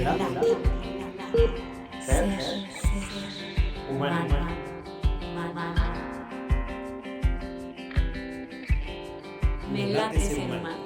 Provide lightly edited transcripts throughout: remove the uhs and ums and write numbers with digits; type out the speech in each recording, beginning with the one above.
Ser humano. Me late ser humano.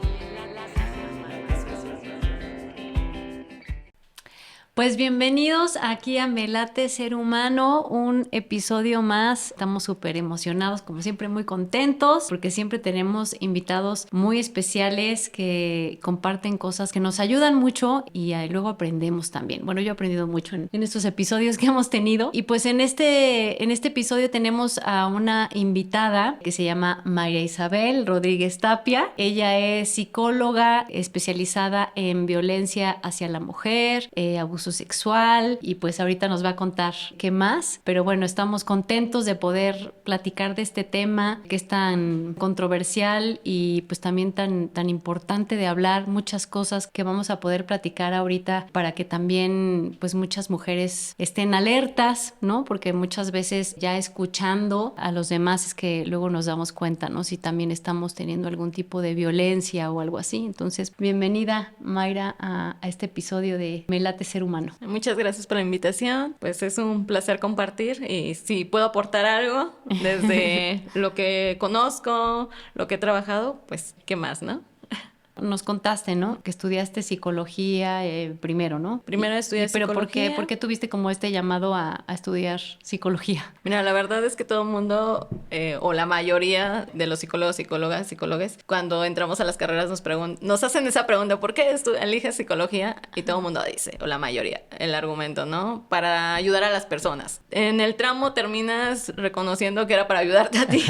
Pues bienvenidos aquí a Me Late Ser Humano, un episodio más. Estamos súper emocionados, como siempre muy contentos, porque siempre tenemos invitados muy especiales que comparten cosas que nos ayudan mucho y luego aprendemos también. Bueno, yo he aprendido mucho en estos episodios que hemos tenido. Y pues en este episodio tenemos a una invitada que se llama Mayra Isabel Rodríguez Tapia. Ella es psicóloga especializada en violencia hacia la mujer, abuso sexual, y pues ahorita nos va a contar qué más, pero bueno, estamos contentos de poder platicar de este tema que es tan controversial y pues también tan importante de hablar, muchas cosas que vamos a poder platicar ahorita para que también pues muchas mujeres estén alertas, ¿no? Porque muchas veces ya escuchando a los demás es que luego nos damos cuenta, ¿no? Si también estamos teniendo algún tipo de violencia o algo así. Entonces, bienvenida, Mayra, a este episodio de Me Late Ser Humano. Muchas gracias por la invitación. Pues es un placer compartir y si puedo aportar algo desde lo que conozco, lo que he trabajado, pues qué más, ¿no? Nos contaste, ¿no? Que estudiaste psicología primero, ¿no? Primero estudié pero psicología. ¿por qué tuviste como este llamado a estudiar psicología? Mira, la verdad es que todo el mundo, o la mayoría de los psicólogos, psicólogas, cuando entramos a las carreras nos hacen esa pregunta, ¿por qué eliges psicología? Y todo el mundo dice, o la mayoría, el argumento, ¿no? Para ayudar a las personas. En el tramo terminas reconociendo que era para ayudarte a ti,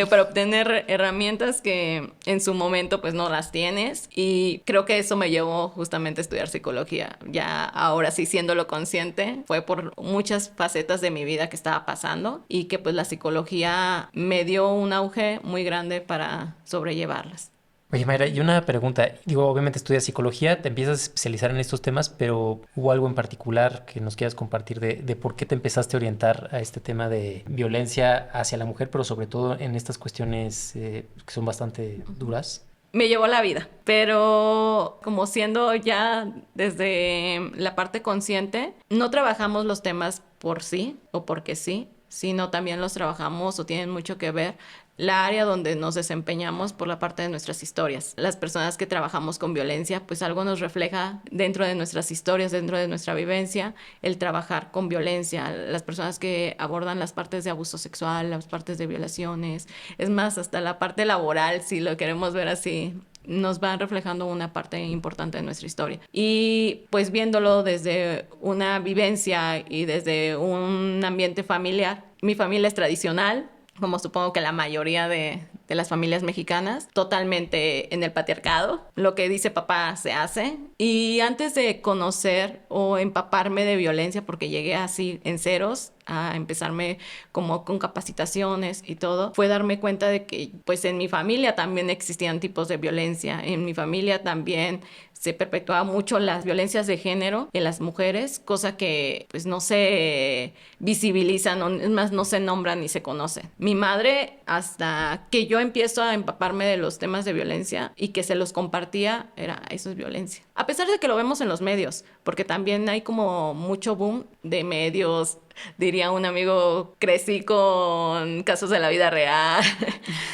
para obtener herramientas que en su momento pues no las tienes, y creo que eso me llevó justamente a estudiar psicología. Ya ahora sí, siéndolo consciente, fue por muchas facetas de mi vida que estaba pasando y que pues la psicología me dio un auge muy grande para sobrellevarlas. Oye, Mayra, y una pregunta. Digo, obviamente estudias psicología, te empiezas a especializar en estos temas, pero ¿hubo algo en particular que nos quieras compartir de por qué te empezaste a orientar a este tema de violencia hacia la mujer, pero sobre todo en estas cuestiones que son bastante duras? Me llevó la vida, pero como siendo ya desde la parte consciente, no trabajamos los temas por sí o porque sí, sino también los trabajamos o tienen mucho que ver la área donde nos desempeñamos por la parte de nuestras historias. Las personas que trabajamos con violencia, pues algo nos refleja dentro de nuestras historias, dentro de nuestra vivencia, el trabajar con violencia. Las personas que abordan las partes de abuso sexual, las partes de violaciones, es más, hasta la parte laboral, si lo queremos ver así, nos van reflejando una parte importante de nuestra historia. Y pues viéndolo desde una vivencia y desde un ambiente familiar, mi familia es tradicional, como supongo que la mayoría de las familias mexicanas, totalmente en el patriarcado. Lo que dice papá se hace. Y antes de conocer o empaparme de violencia, porque llegué así en ceros, a empezarme como con capacitaciones y todo, fue darme cuenta de que pues en mi familia también existían tipos de violencia. En mi familia también se perpetuaba mucho las violencias de género en las mujeres, cosa que pues no se visibilizan, es más, no se nombran ni se conocen. Mi madre, hasta que yo empiezo a empaparme de los temas de violencia y que se los compartía, eso es violencia. A pesar de que lo vemos en los medios, porque también hay como mucho boom de medios. Diría un amigo, crecí con casos de la vida real,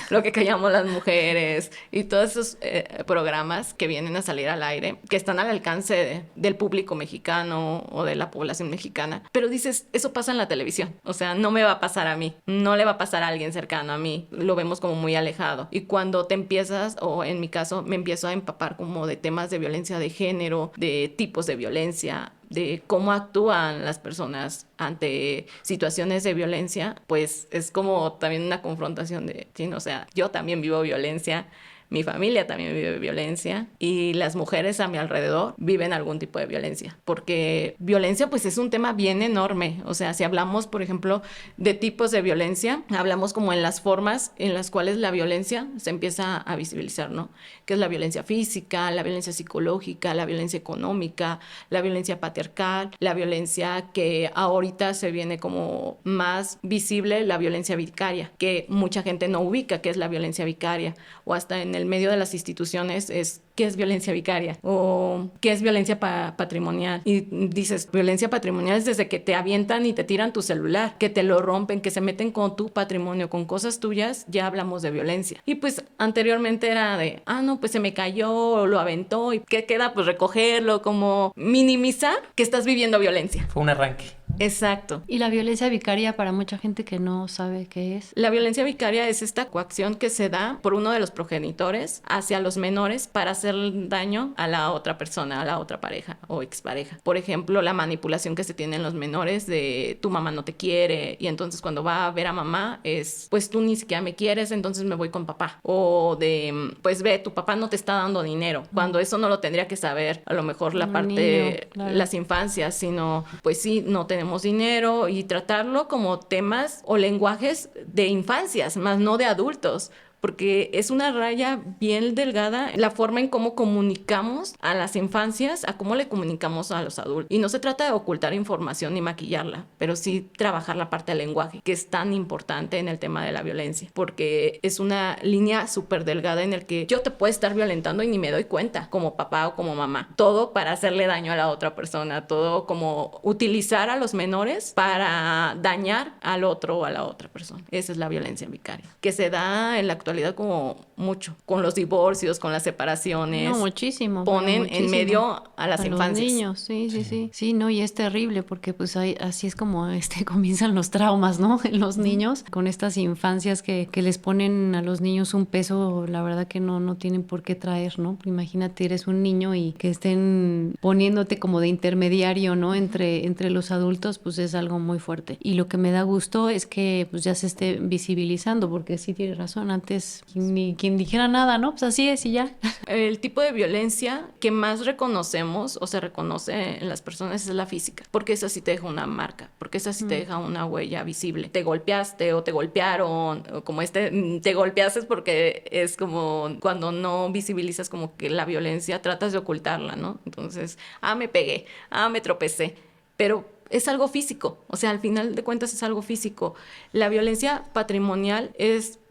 lo que callamos las mujeres y todos esos programas que vienen a salir al aire, que están al alcance del público mexicano o de la población mexicana. Pero dices, eso pasa en la televisión, o sea, no me va a pasar a mí, no le va a pasar a alguien cercano a mí, lo vemos como muy alejado. Y cuando te empiezas, o en mi caso, me empiezo a empapar como de temas de violencia de género, de tipos de violencia, de cómo actúan las personas ante situaciones de violencia, pues es como también una confrontación de, sí, o sea, yo también vivo violencia, mi familia también vive violencia y las mujeres a mi alrededor viven algún tipo de violencia, porque violencia pues es un tema bien enorme. O sea, si hablamos, por ejemplo, de tipos de violencia, hablamos como en las formas en las cuales la violencia se empieza a visibilizar, ¿no? Que es la violencia física, la violencia psicológica, la violencia económica, la violencia patriarcal, la violencia que ahorita se viene como más visible, la violencia vicaria, que mucha gente no ubica, que es la violencia vicaria, o hasta en el medio de las instituciones es ¿qué es violencia vicaria? O ¿qué es violencia patrimonial? Y dices, violencia patrimonial es desde que te avientan y te tiran tu celular, que te lo rompen, que se meten con tu patrimonio, con cosas tuyas, ya hablamos de violencia. Y pues anteriormente era de, no, pues se me cayó, o lo aventó, y ¿qué queda? Pues recogerlo, como minimizar que estás viviendo violencia. Fue un arranque. Exacto. Y la violencia vicaria, para mucha gente que no sabe qué es. La violencia vicaria es esta coacción que se da por uno de los progenitores hacia los menores para hacer daño a la otra persona, a la otra pareja o expareja. Por ejemplo, la manipulación que se tiene en los menores de tu mamá no te quiere, y entonces cuando va a ver a mamá es, pues tú ni siquiera me quieres, entonces me voy con papá. O de, pues ve, tu papá no te está dando dinero, cuando eso no lo tendría que saber a lo mejor la parte, niño, claro. Las infancias, sino pues sí, no tenemos dinero, y tratarlo como temas o lenguajes de infancias, más no de adultos, porque es una raya bien delgada la forma en cómo comunicamos a las infancias, a cómo le comunicamos a los adultos. Y no se trata de ocultar información ni maquillarla, pero sí trabajar la parte del lenguaje, que es tan importante en el tema de la violencia, porque es una línea súper delgada en el que yo te puedo estar violentando y ni me doy cuenta, como papá o como mamá. Todo para hacerle daño a la otra persona, todo como utilizar a los menores para dañar al otro o a la otra persona. Esa es la violencia vicaria, que se da en la actualidad como mucho, con los divorcios, con las separaciones. No, muchísimo. Ponen muchísimo. en medio a las infancias. Los niños, sí. Sí, no, y es terrible porque pues así es como comienzan los traumas, ¿no? En los niños, con estas infancias que les ponen a los niños un peso, la verdad que no tienen por qué traer, ¿no? Imagínate, eres un niño y que estén poniéndote como de intermediario, ¿no? Entre los adultos, pues es algo muy fuerte. Y lo que me da gusto es que pues ya se esté visibilizando, porque sí tienes razón, antes ni quien dijera nada, ¿no? Pues así es y ya. El tipo de violencia que más reconocemos o se reconoce en las personas es la física, porque esa sí te deja una marca, porque esa sí te deja una huella visible. Te golpeaste o te golpearon, o como te golpeaste, porque es como cuando no visibilizas como que la violencia, tratas de ocultarla, ¿no? Entonces, me pegué, me tropecé, pero es algo físico, o sea, al final de cuentas es algo físico. La violencia patrimonial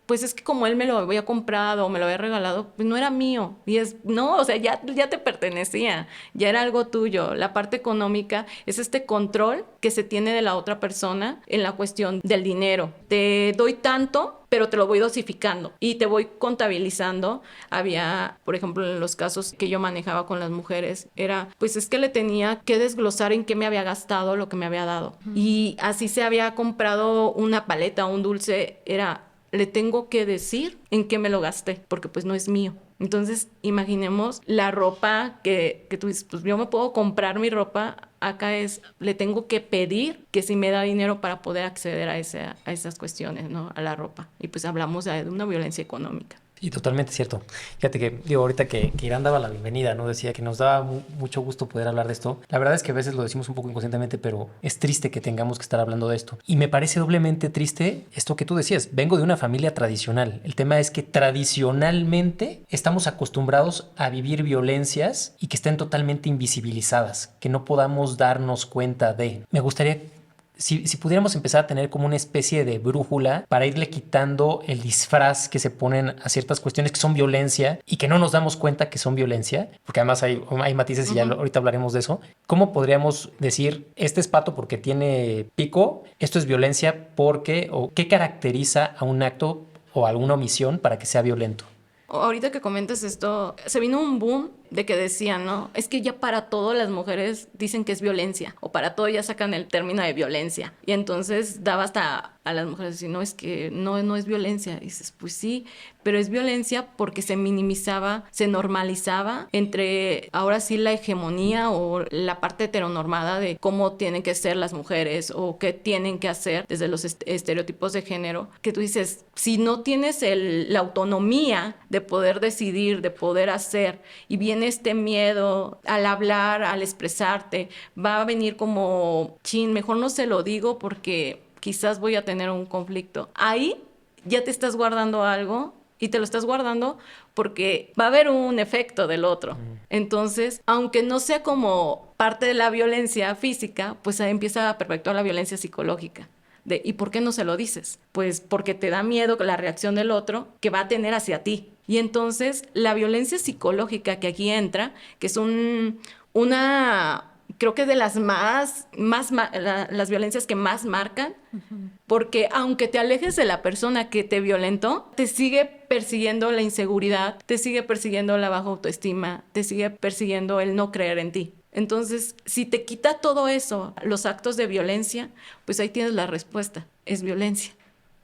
pues es que como él me lo había comprado o me lo había regalado, pues no era mío. Y no, o sea, ya te pertenecía, ya era algo tuyo. La parte económica es este control que se tiene de la otra persona en la cuestión del dinero. Te doy tanto, pero te lo voy dosificando y te voy contabilizando. Había, por ejemplo, en los casos que yo manejaba con las mujeres, pues es que le tenía que desglosar en qué me había gastado lo que me había dado. Y así se había comprado una paleta o un dulce, le tengo que decir en qué me lo gasté, porque pues no es mío. Entonces, imaginemos la ropa que tú dices, pues yo me puedo comprar mi ropa, acá le tengo que pedir que si me da dinero para poder acceder a esas cuestiones, ¿no? A la ropa. Y pues hablamos de una violencia económica. Y totalmente cierto. Fíjate que, ahorita que Irán daba la bienvenida, ¿no? Decía que nos daba mucho gusto poder hablar de esto. La verdad es que a veces lo decimos un poco inconscientemente, pero es triste que tengamos que estar hablando de esto. Y me parece doblemente triste esto que tú decías. Vengo de una familia tradicional. El tema es que tradicionalmente estamos acostumbrados a vivir violencias y que estén totalmente invisibilizadas, que no podamos darnos cuenta de. Me gustaría si pudiéramos empezar a tener como una especie de brújula para irle quitando el disfraz que se ponen a ciertas cuestiones que son violencia y que no nos damos cuenta que son violencia, porque además hay matices y ya ahorita hablaremos de eso. ¿Cómo podríamos decir, este es pato porque tiene pico, esto es violencia porque, o qué caracteriza a un acto o alguna omisión para que sea violento? Ahorita que comentas esto, se vino un boom de que decían, ¿no? Es que ya para todo las mujeres dicen que es violencia, o para todo ya sacan el término de violencia. Y entonces daba hasta a las mujeres decir, no, es que no es violencia. Y dices, pues sí, pero es violencia porque se minimizaba, se normalizaba entre, ahora sí, la hegemonía o la parte heteronormada de cómo tienen que ser las mujeres o qué tienen que hacer desde los estereotipos de género, que tú dices, si no tienes la autonomía de poder decidir, de poder hacer, y viene este miedo al hablar, al expresarte, va a venir como, mejor no se lo digo porque quizás voy a tener un conflicto. Ahí ya te estás guardando algo y te lo estás guardando porque va a haber un efecto del otro. Entonces, aunque no sea como parte de la violencia física, pues ahí empieza a perpetuar la violencia psicológica. ¿Y por qué no se lo dices? Pues porque te da miedo la reacción del otro que va a tener hacia ti. Y entonces la violencia psicológica que aquí entra, que es creo que de las las violencias que más marcan, porque aunque te alejes de la persona que te violentó, te sigue persiguiendo la inseguridad, te sigue persiguiendo la baja autoestima, te sigue persiguiendo el no creer en ti. Entonces, si te quita todo eso, los actos de violencia, pues ahí tienes la respuesta, es violencia.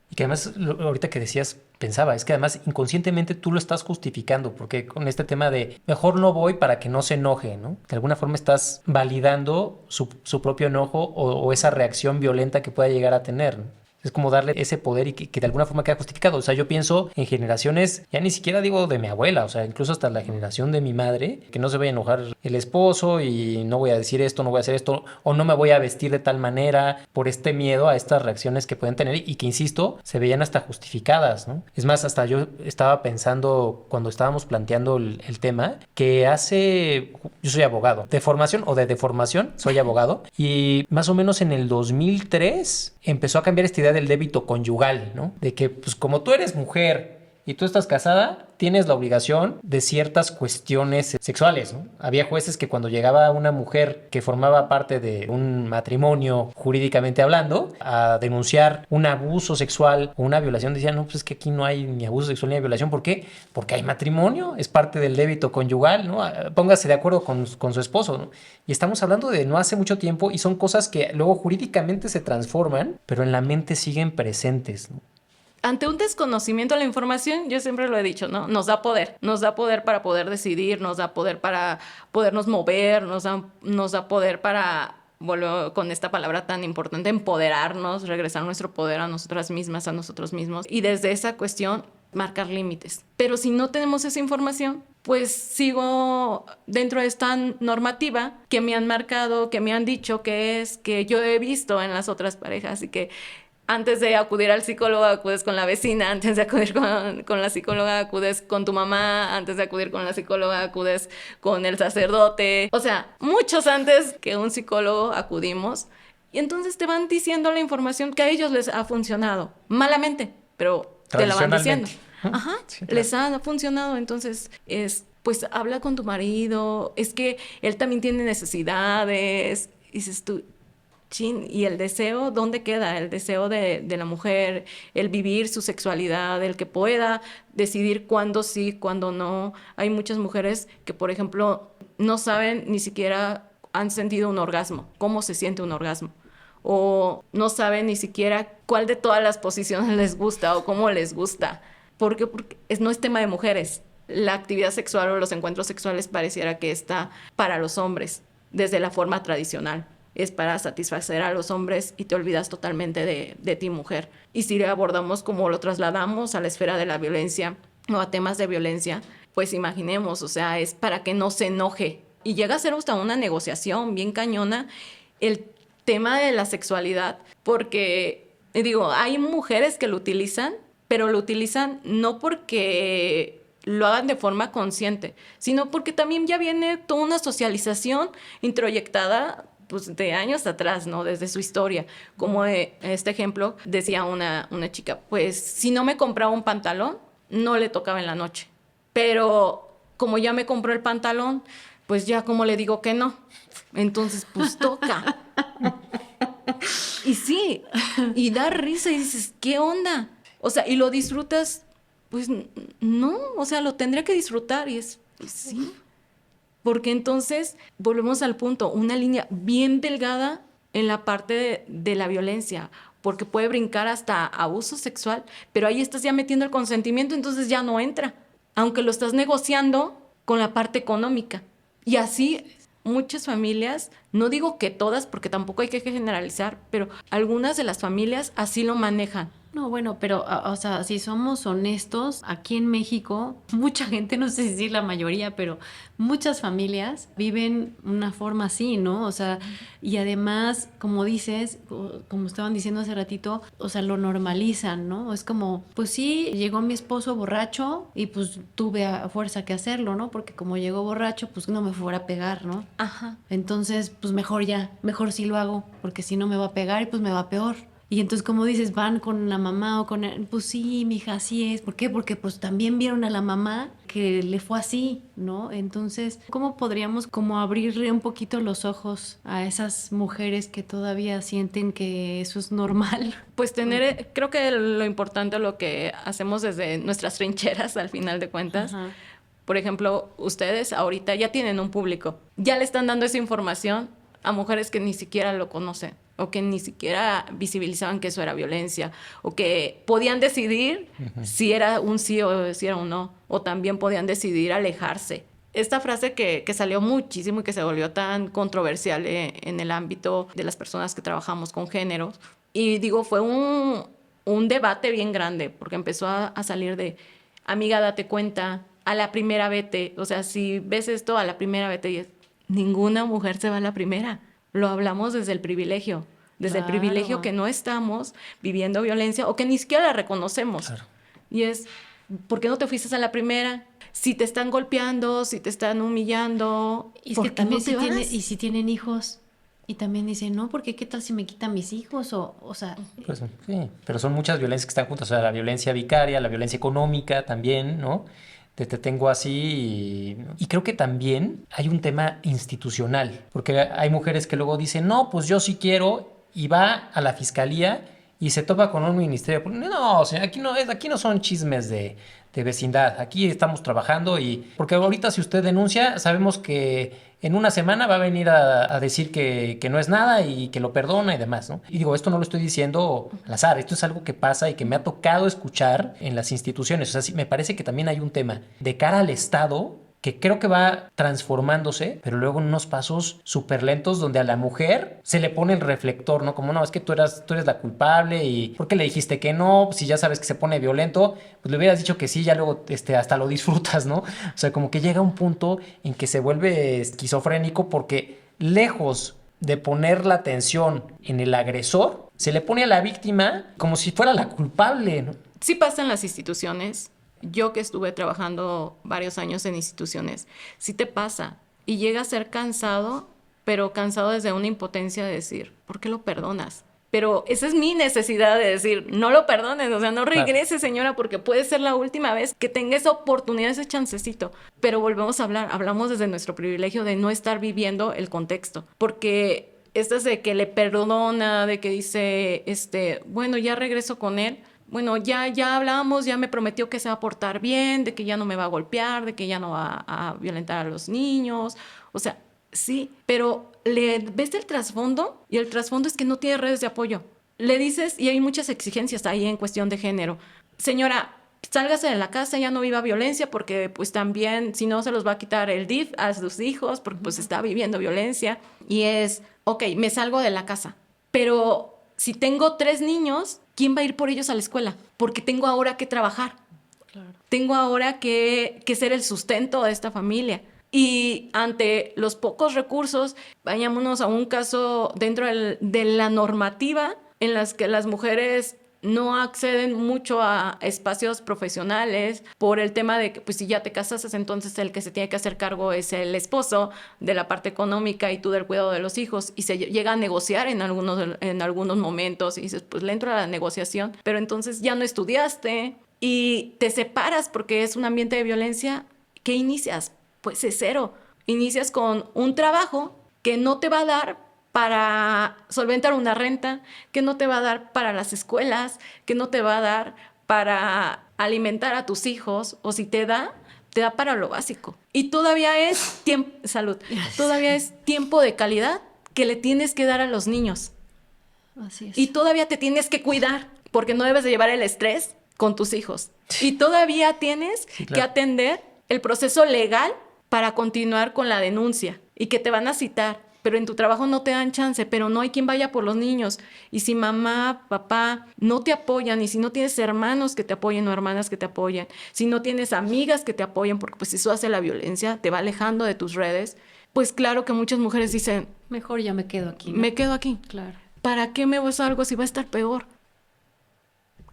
Y que además, ahorita que decías, pensaba, es que además inconscientemente tú lo estás justificando, porque con este tema de mejor no voy para que no se enoje, ¿no? De alguna forma estás validando su propio enojo o esa reacción violenta que pueda llegar a tener, ¿no? Es como darle ese poder y que de alguna forma queda justificado. O sea, yo pienso en generaciones, ya ni siquiera digo de mi abuela, o sea, incluso hasta la generación de mi madre, que no se vaya a enojar el esposo y no voy a decir esto, no voy a hacer esto, o no me voy a vestir de tal manera por este miedo a estas reacciones que pueden tener y que, insisto, se veían hasta justificadas, ¿no? Es más, hasta yo estaba pensando cuando estábamos planteando el tema, que yo soy abogado, de formación o de deformación, soy abogado, y más o menos en el 2003 empezó a cambiar esta idea del débito conyugal, ¿no? De que, pues, como tú eres mujer y tú estás casada, tienes la obligación de ciertas cuestiones sexuales, ¿no? Había jueces que cuando llegaba una mujer que formaba parte de un matrimonio, jurídicamente hablando, a denunciar un abuso sexual o una violación, decían, no, pues es que aquí no hay ni abuso sexual ni violación. ¿Por qué? Porque hay matrimonio, es parte del débito conyugal, ¿no? Póngase de acuerdo con su esposo, ¿no? Y estamos hablando de no hace mucho tiempo y son cosas que luego jurídicamente se transforman, pero en la mente siguen presentes, ¿no? Ante un desconocimiento de la información, yo siempre lo he dicho, ¿no? Nos da poder para poder decidir, nos da poder para podernos mover, nos da poder para, vuelvo con esta palabra tan importante, empoderarnos, regresar nuestro poder a nosotras mismas, a nosotros mismos, y desde esa cuestión marcar límites. Pero si no tenemos esa información, pues sigo dentro de esta normativa que me han marcado, que me han dicho que yo he visto en las otras parejas y que antes de acudir al psicólogo, acudes con la vecina, antes de acudir con la psicóloga, acudes con tu mamá, antes de acudir con la psicóloga, acudes con el sacerdote. O sea, muchos antes que un psicólogo acudimos. Y entonces te van diciendo la información que a ellos les ha funcionado, malamente, pero te la van diciendo. Ajá, sí, claro. Les ha funcionado, entonces pues habla con tu marido, es que él también tiene necesidades, dices tú, chin, y el deseo, ¿dónde queda? El deseo de la mujer, el vivir su sexualidad, el que pueda decidir cuándo sí, cuándo no. Hay muchas mujeres que, por ejemplo, no saben ni siquiera han sentido un orgasmo, cómo se siente un orgasmo. O no saben ni siquiera cuál de todas las posiciones les gusta o cómo les gusta. ¿Por qué? Porque no es tema de mujeres. La actividad sexual o los encuentros sexuales pareciera que está para los hombres, desde la forma tradicional. Es para satisfacer a los hombres y te olvidas totalmente de ti, mujer. Y si abordamos como lo trasladamos a la esfera de la violencia o a temas de violencia, pues imaginemos, o sea, es para que no se enoje. Y llega a ser hasta una negociación bien cañona el tema de la sexualidad, porque, digo, hay mujeres que lo utilizan, pero lo utilizan no porque lo hagan de forma consciente, sino porque también ya viene toda una socialización introyectada pues de años atrás, ¿no? Desde su historia. Como este ejemplo, decía una chica, pues si no me compraba un pantalón, no le tocaba en la noche. Pero como ya me compró el pantalón, pues ya como le digo que no. Entonces, pues toca. Y sí, y da risa y dices, ¿qué onda? O sea, y lo disfrutas, pues no, o sea, lo tendría que disfrutar y pues sí. Porque entonces volvemos al punto, una línea bien delgada en la parte de la violencia, porque puede brincar hasta abuso sexual, pero ahí estás ya metiendo el consentimiento, entonces ya no entra, aunque lo estás negociando con la parte económica. Y así muchas familias, no digo que todas, porque tampoco hay que generalizar, pero algunas de las familias así lo manejan. No, bueno, pero, o sea, si somos honestos, aquí en México, mucha gente, no sé si la mayoría, pero muchas familias viven una forma así, ¿no? O sea, y además, como dices, como estaban diciendo hace ratito, o sea, lo normalizan, ¿no? Es como, pues sí, llegó mi esposo borracho y pues tuve a fuerza que hacerlo, ¿no? Porque como llegó borracho, pues no me fuera a pegar, ¿no? Ajá. Entonces, pues mejor sí lo hago, porque si no me va a pegar y pues me va peor. Y entonces, como dices, van con la mamá o con pues sí, mija, así es. ¿Por qué? Porque pues también vieron a la mamá que le fue así, ¿no? Entonces, ¿cómo podríamos como abrirle un poquito los ojos a esas mujeres que todavía sienten que eso es normal? Pues creo que lo importante, lo que hacemos desde nuestras trincheras, al final de cuentas, Ajá. por ejemplo, ustedes ahorita ya tienen un público, ya le están dando esa información a mujeres que ni siquiera lo conocen, o que ni siquiera visibilizaban que eso era violencia, o que podían decidir si era un sí o si era un no, o también podían decidir alejarse. Esta frase que salió muchísimo y que se volvió tan controversial en el ámbito de las personas que trabajamos con géneros, y digo, fue un debate bien grande, porque empezó a salir de, amiga, date cuenta, a la primera vete, o sea, si ves esto, a la primera vete, y es, ninguna mujer se va a la primera. Lo hablamos desde el privilegio, desde el privilegio que no estamos viviendo violencia o que ni siquiera la reconocemos. Claro. Y es, ¿por qué no te fuiste a la primera? Si te están golpeando, si te están humillando, Y es ¿por que qué también no te vas? y si tienen hijos, y también dicen, no, porque qué tal si me quitan mis hijos, o sea, Pues sí, pero son muchas violencias que están juntas, o sea, la violencia vicaria, la violencia económica también, ¿no? Te tengo así y creo que también hay un tema institucional, porque hay mujeres que luego dicen, no, pues yo sí quiero, y va a la fiscalía y se topa con un ministerio. No, señor, aquí no son chismes de vecindad, aquí estamos trabajando y porque ahorita si usted denuncia, sabemos que en una semana va a venir a decir que no es nada y que lo perdona y demás, ¿no? Y digo, esto no lo estoy diciendo al azar, esto es algo que pasa y que me ha tocado escuchar en las instituciones. O sea, sí, me parece que también hay un tema de cara al Estado que creo que va transformándose, pero luego en unos pasos súper lentos donde a la mujer se le pone el reflector, ¿no? Como, no, es que tú eres la culpable y ¿por qué le dijiste que no? Si ya sabes que se pone violento, pues le hubieras dicho que sí, ya luego hasta lo disfrutas, ¿no? O sea, como que llega un punto en que se vuelve esquizofrénico porque lejos de poner la atención en el agresor, se le pone a la víctima como si fuera la culpable, ¿no? Sí pasa en las instituciones. Yo que estuve trabajando varios años en instituciones, sí te pasa. Y llega a ser cansado, pero cansado desde una impotencia de decir, ¿por qué lo perdonas? Pero esa es mi necesidad de decir, no lo perdones, o sea, no regrese, señora, porque puede ser la última vez que tenga esa oportunidad, ese chancecito. Pero volvemos a hablar, hablamos desde nuestro privilegio de no estar viviendo el contexto, porque estas de que le perdona, de que dice, bueno, ya regreso con él. Bueno, ya hablamos, ya me prometió que se va a portar bien, de que ya no me va a golpear, de que ya no va a violentar a los niños. O sea, sí, pero le ves el trasfondo y el trasfondo es que no tiene redes de apoyo. Le dices, y hay muchas exigencias ahí en cuestión de género. Señora, sálgase de la casa, ya no viva violencia, porque pues también, si no, se los va a quitar el DIF a sus hijos, porque pues está viviendo violencia. Y es, ok, me salgo de la casa, pero si tengo 3 niños, ¿quién va a ir por ellos a la escuela? Porque tengo ahora que trabajar. Claro. Tengo ahora que ser el sustento de esta familia. Y ante los pocos recursos, vayámonos a un caso dentro de la normativa en las que las mujeres no acceden mucho a espacios profesionales por el tema de que pues si ya te casaste, entonces el que se tiene que hacer cargo es el esposo de la parte económica y tú del cuidado de los hijos, y se llega a negociar en algunos momentos y dices, pues le entro a la negociación, pero entonces ya no estudiaste y te separas porque es un ambiente de violencia. ¿Qué inicias? Pues es cero. Inicias con un trabajo que no te va a dar para solventar una renta, que no te va a dar para las escuelas, que no te va a dar para alimentar a tus hijos, o si te da para lo básico. Y todavía es todavía es tiempo de calidad que le tienes que dar a los niños. así es. Y todavía te tienes que cuidar, porque no debes de llevar el estrés con tus hijos. Y todavía tienes que atender el proceso legal para continuar con la denuncia, y que te van a citar. Pero en tu trabajo no te dan chance, pero no hay quien vaya por los niños. Y si mamá, papá no te apoyan, y si no tienes hermanos que te apoyen o hermanas que te apoyen, si no tienes amigas que te apoyen, porque pues eso hace la violencia, te va alejando de tus redes, pues claro que muchas mujeres dicen, mejor ya me quedo aquí, ¿no? Me quedo aquí. Claro. ¿Para qué me voy a algo si va a estar peor?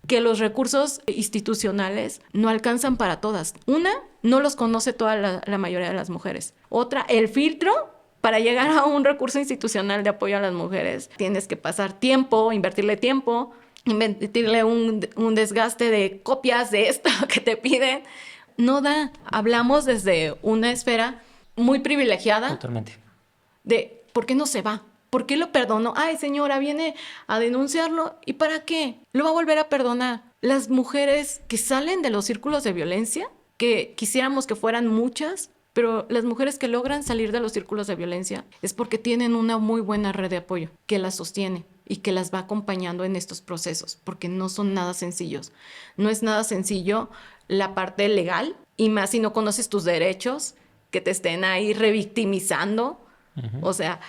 Que los recursos institucionales no alcanzan para todas. Una, no los conoce toda la mayoría de las mujeres. Otra, el filtro Para llegar a un recurso institucional de apoyo a las mujeres, tienes que pasar tiempo, invertirle un desgaste de copias de esto que te piden. No da. Hablamos desde una esfera muy privilegiada. Totalmente. De ¿por qué no se va? ¿Por qué lo perdonó? Ay, señora, viene a denunciarlo. ¿Y para qué? Lo va a volver a perdonar. Las mujeres que salen de los círculos de violencia, que quisiéramos que fueran muchas, pero las mujeres que logran salir de los círculos de violencia es porque tienen una muy buena red de apoyo que las sostiene y que las va acompañando en estos procesos, porque no son nada sencillos. No es nada sencillo la parte legal, y más si no conoces tus derechos, que te estén ahí revictimizando. O sea,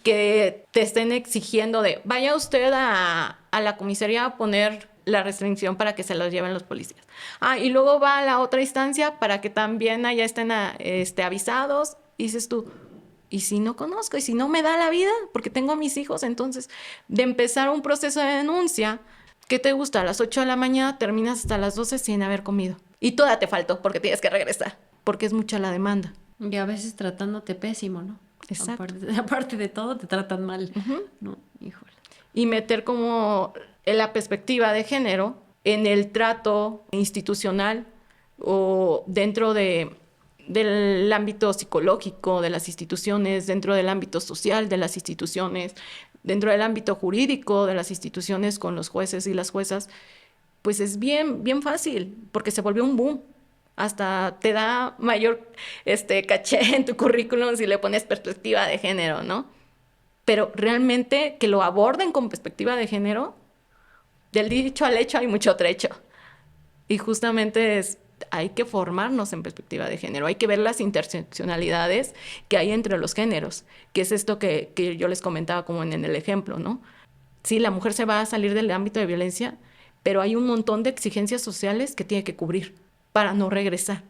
que te estén exigiendo de vaya usted a la comisaría a poner la restricción para que se los lleven los policías. Y luego va a la otra instancia para que también allá estén avisados. Y dices tú, ¿y si no conozco? ¿Y si no me da la vida? Porque tengo a mis hijos. Entonces, de empezar un proceso de denuncia, ¿qué te gusta? A las 8 de la mañana terminas hasta las 12 sin haber comido. Y toda te faltó porque tienes que regresar, porque es mucha la demanda. Y a veces tratándote pésimo, ¿no? Exacto. Aparte de todo, te tratan mal. No, híjole. Y meter como la perspectiva de género en el trato institucional o dentro del ámbito psicológico de las instituciones, dentro del ámbito social de las instituciones, dentro del ámbito jurídico de las instituciones con los jueces y las juezas, pues es bien, bien fácil, porque se volvió un boom. Hasta te da mayor caché en tu currículum si le pones perspectiva de género, ¿no? Pero realmente que lo aborden con perspectiva de género, del dicho al hecho hay mucho trecho. Y justamente hay que formarnos en perspectiva de género, hay que ver las interseccionalidades que hay entre los géneros, que es esto que yo les comentaba como en el ejemplo, ¿no? Sí, la mujer se va a salir del ámbito de violencia, pero hay un montón de exigencias sociales que tiene que cubrir para no regresar.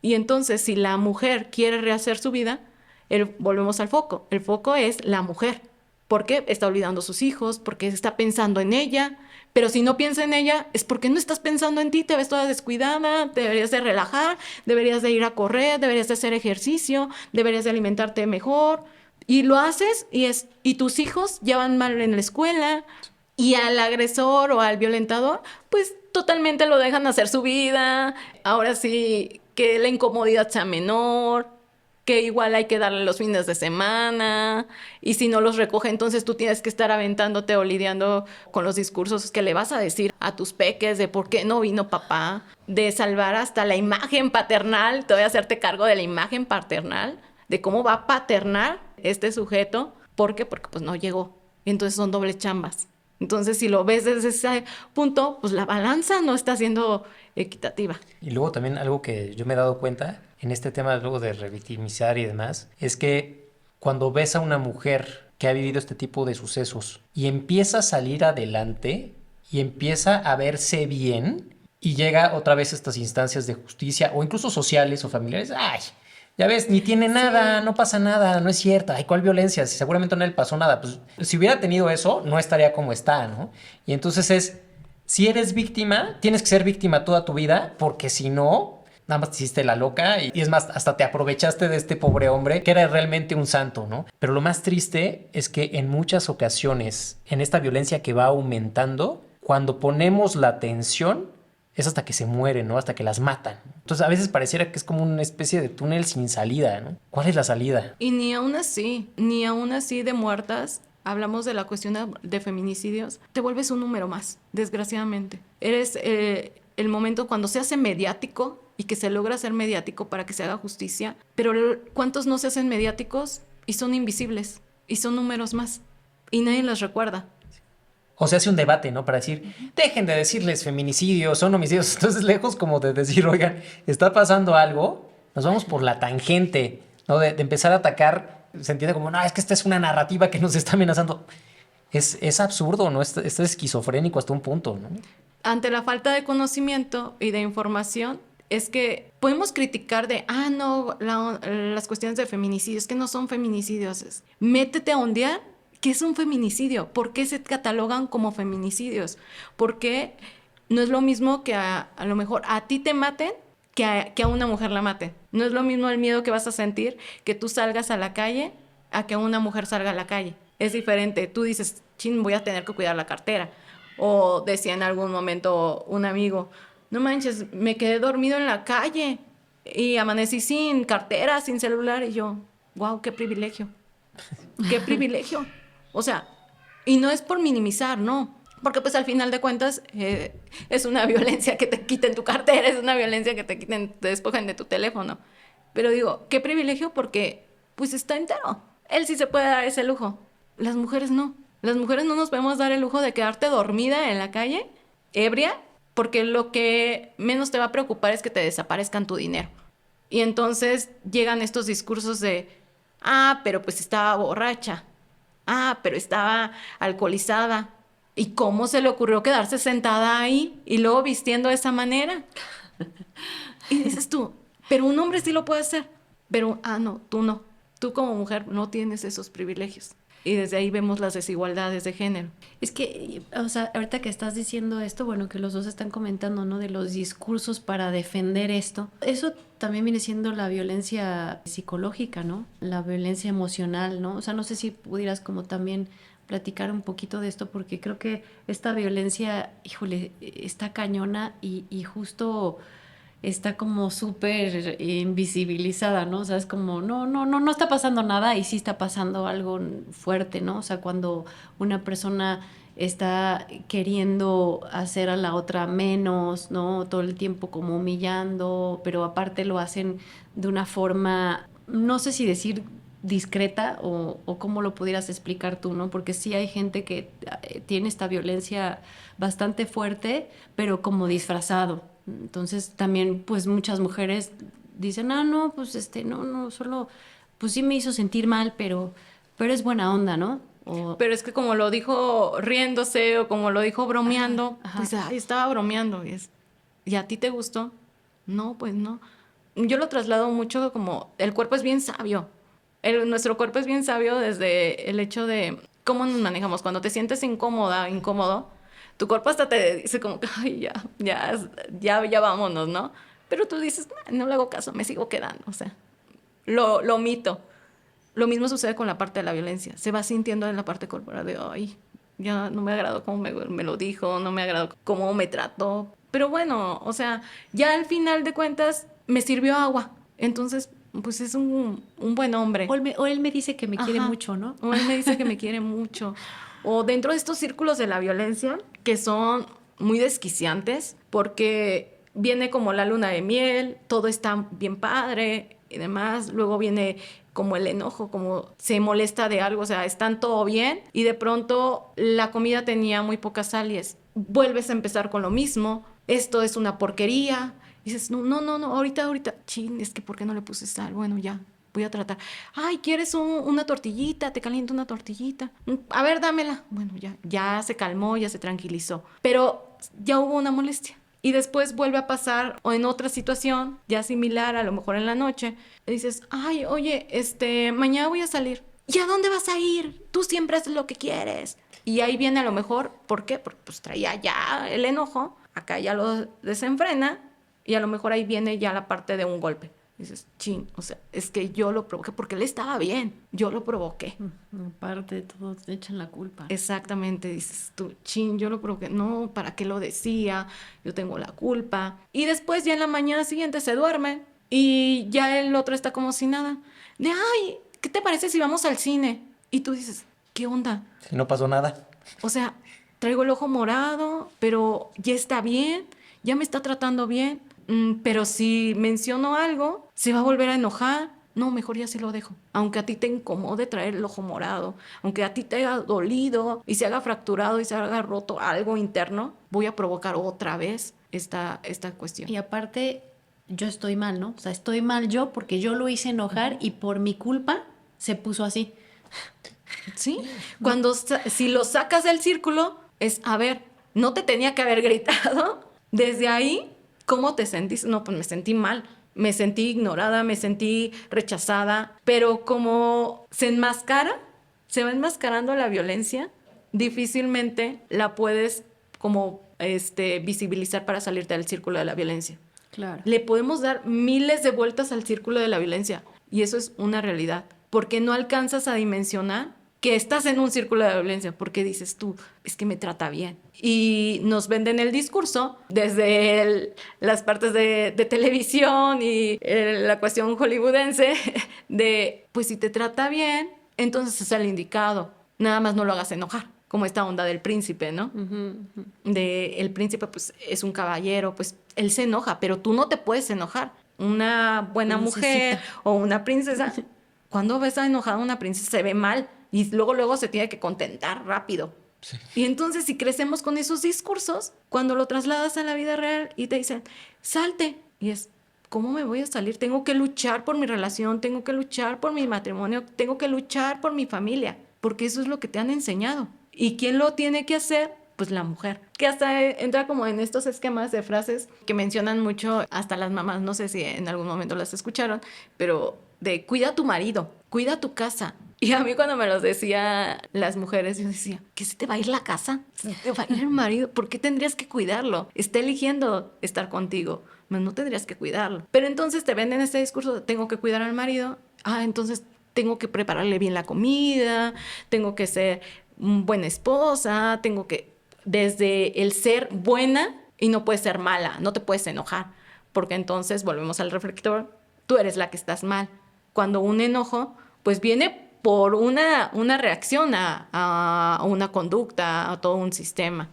Y entonces, si la mujer quiere rehacer su vida, volvemos al foco. El foco es la mujer. ¿Por qué? Está olvidando a sus hijos, porque está pensando en ella. Pero si no piensa en ella, es porque no estás pensando en ti, te ves toda descuidada, te deberías de relajar, deberías de ir a correr, deberías de hacer ejercicio, deberías de alimentarte mejor. Y lo haces y tus hijos ya van mal en la escuela. Y al agresor o al violentador, pues totalmente lo dejan hacer su vida. Ahora sí, que la incomodidad sea menor, que igual hay que darle los fines de semana. Y si no los recoge, entonces tú tienes que estar aventándote o lidiando con los discursos que le vas a decir a tus peques de por qué no vino papá, de salvar hasta la imagen paternal, te voy a hacerte cargo de la imagen paternal, de cómo va a paternar este sujeto. ¿Por qué? Porque pues no llegó. Entonces son dobles chambas. Entonces, si lo ves desde ese punto, pues la balanza no está siendo equitativa. Y luego también algo que yo me he dado cuenta en este tema luego de revictimizar y demás, es que cuando ves a una mujer que ha vivido este tipo de sucesos y empieza a salir adelante y empieza a verse bien y llega otra vez a estas instancias de justicia o incluso sociales o familiares, ¡ay! Ya ves, ni tiene nada, no pasa nada, no es cierto. Ay, ¿cuál violencia? Si seguramente no le pasó nada. Pues si hubiera tenido eso, no estaría como está, ¿no? Y entonces si eres víctima, tienes que ser víctima toda tu vida, porque si no, nada más te hiciste la loca y es más, hasta te aprovechaste de este pobre hombre que era realmente un santo, ¿no? Pero lo más triste es que en muchas ocasiones, en esta violencia que va aumentando, cuando ponemos la atención, es hasta que se mueren, ¿no? Hasta que las matan. Entonces a veces pareciera que es como una especie de túnel sin salida, ¿no? ¿Cuál es la salida? Y ni aún así de muertas, hablamos de la cuestión de feminicidios, te vuelves un número más, desgraciadamente. Eres el momento cuando se hace mediático y que se logra hacer mediático para que se haga justicia, pero ¿cuántos no se hacen mediáticos y son invisibles? Y son números más y nadie los recuerda. O se hace un debate, ¿no? Para decir, dejen de decirles feminicidios, son homicidios. Entonces, lejos como de decir, oigan, está pasando algo, nos vamos por la tangente, ¿no? De empezar a atacar, se entiende como, no, es que esta es una narrativa que nos está amenazando. Es absurdo, ¿no? Es esquizofrénico hasta un punto, ¿no? Ante la falta de conocimiento y de información, es que podemos criticar de, no, las cuestiones de feminicidios, que no son feminicidios. Métete a ondear. ¿Qué es un feminicidio? ¿Por qué se catalogan como feminicidios? Porque no es lo mismo que a lo mejor a ti te maten que a una mujer la maten. No es lo mismo el miedo que vas a sentir que tú salgas a la calle a que una mujer salga a la calle. Es diferente. Tú dices, chin, voy a tener que cuidar la cartera. O decía en algún momento un amigo, no manches, me quedé dormido en la calle y amanecí sin cartera, sin celular. Y yo, wow, qué privilegio. Qué privilegio. O sea, y no es por minimizar, no. Porque pues al final de cuentas es una violencia que te quiten tu cartera, es una violencia que te quiten, te despojen de tu teléfono. Pero digo, qué privilegio porque pues está entero. Él sí se puede dar ese lujo. Las mujeres no. Las mujeres no nos podemos dar el lujo de quedarte dormida en la calle, ebria, porque lo que menos te va a preocupar es que te desaparezcan tu dinero. Y entonces llegan estos discursos de, pero pues estaba borracha. Pero estaba alcoholizada. ¿Y cómo se le ocurrió quedarse sentada ahí y luego vistiendo de esa manera? Y dices tú, pero un hombre sí lo puede hacer. Pero, no, tú no. Tú como mujer no tienes esos privilegios. Y desde ahí vemos las desigualdades de género. Es que, o sea, ahorita que estás diciendo esto, bueno, que los dos están comentando, ¿no? De los discursos para defender esto. Eso también viene siendo la violencia psicológica, ¿no? La violencia emocional, ¿no? O sea, no sé si pudieras como también platicar un poquito de esto, porque creo que esta violencia, híjole, está cañona y justo está como súper invisibilizada, ¿no? O sea, es como, no está pasando nada y sí está pasando algo fuerte, ¿no? O sea, cuando una persona está queriendo hacer a la otra menos, ¿no? Todo el tiempo como humillando, pero aparte lo hacen de una forma, no sé si decir discreta o cómo lo pudieras explicar tú, ¿no? Porque sí hay gente que tiene esta violencia bastante fuerte, pero como disfrazado. Entonces también pues muchas mujeres dicen, no, pues no, solo, pues sí me hizo sentir mal, pero es buena onda, ¿no? Pero es que como lo dijo riéndose o como lo dijo bromeando, Ajá. pues estaba bromeando. ¿Y a ti te gustó? No, pues no. Yo lo traslado mucho como el cuerpo es bien sabio. Nuestro cuerpo es bien sabio desde el hecho de cómo nos manejamos. Cuando te sientes incómodo, tu cuerpo hasta te dice como, ay, ya vámonos, ¿no? Pero tú dices, no le hago caso, me sigo quedando, o sea, lo omito. Lo mismo sucede con la parte de la violencia. Se va sintiendo en la parte corporal de, ay, ya no me agradó cómo me lo dijo, no me agradó cómo me trató. Pero bueno, o sea, ya al final de cuentas me sirvió agua. Entonces, pues es un buen hombre. O él me dice que me quiere mucho, ¿no? O él me dice que me quiere mucho. O dentro de estos círculos de la violencia, que son muy desquiciantes, porque viene como la luna de miel, todo está bien padre y demás. Luego viene como el enojo, como se molesta de algo, o sea, están todo bien y de pronto la comida tenía muy pocas sales. Vuelves a empezar con lo mismo, esto es una porquería. Y dices, no, ahorita, chin, es que ¿por qué no le puse sal? Bueno, ya, voy a tratar. Ay, ¿quieres una tortillita? Te caliento una tortillita. A ver, dámela. Bueno, ya se calmó, ya se tranquilizó. Pero ya hubo una molestia. Y después vuelve a pasar o en otra situación, ya similar, a lo mejor en la noche, y dices, ay, oye, mañana voy a salir. ¿Y a dónde vas a ir? Tú siempre haces lo que quieres. Y ahí viene a lo mejor, ¿por qué? Porque pues traía ya el enojo, acá ya lo desenfrena, y a lo mejor ahí viene ya la parte de un golpe. Dices, chin, o sea, es que yo lo provoqué porque él estaba bien, yo lo provoqué. Aparte de todo, te echan la culpa. Exactamente, dices tú, chin, yo lo provoqué, no, ¿para qué lo decía? Yo tengo la culpa. Y después ya en la mañana siguiente se duerme y ya el otro está como si nada. Ay, ¿qué te parece si vamos al cine? Y tú dices, ¿qué onda? Si no pasó nada. O sea, traigo el ojo morado, pero ya está bien, ya me está tratando bien. Pero si menciono algo, se va a volver a enojar. No, mejor ya se lo dejo. Aunque a ti te incomode traer el ojo morado, aunque a ti te haya dolido y se haga fracturado y se haga roto algo interno, voy a provocar otra vez esta cuestión. Y aparte, yo estoy mal, ¿no? O sea, estoy mal yo porque yo lo hice enojar y por mi culpa se puso así. ¿Sí? Si lo sacas del círculo, es, a ver, no te tenía que haber gritado. Desde ahí, ¿cómo te sentís? No, pues me sentí mal, me sentí ignorada, me sentí rechazada, pero como se va enmascarando la violencia, difícilmente la puedes como visibilizar para salirte del círculo de la violencia. Claro. Le podemos dar miles de vueltas al círculo de la violencia y eso es una realidad. porque no alcanzas a dimensionar que estás en un círculo de violencia, porque dices tú, es que me trata bien. Y nos venden el discurso desde las partes de televisión y la cuestión hollywoodense de, pues si te trata bien, entonces es el indicado, nada más no lo hagas enojar, como esta onda del príncipe, ¿no? De el príncipe, pues es un caballero, pues él se enoja, pero tú no te puedes enojar. Una buena mujer o una princesa, cuando ves a enojada una princesa se ve mal y luego se tiene que contentar rápido. Sí. Y entonces si crecemos con esos discursos, cuando lo trasladas a la vida real y te dicen, salte, y es, ¿cómo me voy a salir? Tengo que luchar por mi relación, tengo que luchar por mi matrimonio, tengo que luchar por mi familia, porque eso es lo que te han enseñado. ¿Y quién lo tiene que hacer? Pues la mujer, que hasta entra como en estos esquemas de frases que mencionan mucho hasta las mamás, no sé si en algún momento las escucharon, pero de cuida a tu marido, cuida tu casa. Y a mí cuando me los decía las mujeres, yo decía, ¿qué se te va a ir la casa? ¿Se te va a ir el marido? ¿Por qué tendrías que cuidarlo? Está eligiendo estar contigo, no tendrías que cuidarlo. Pero entonces te venden este discurso de tengo que cuidar al marido, entonces tengo que prepararle bien la comida, tengo que ser buena esposa, tengo que... Desde el ser buena y no puedes ser mala, no te puedes enojar, porque entonces volvemos al reflector, tú eres la que estás mal. Cuando un enojo, pues viene por una reacción a una conducta, a todo un sistema.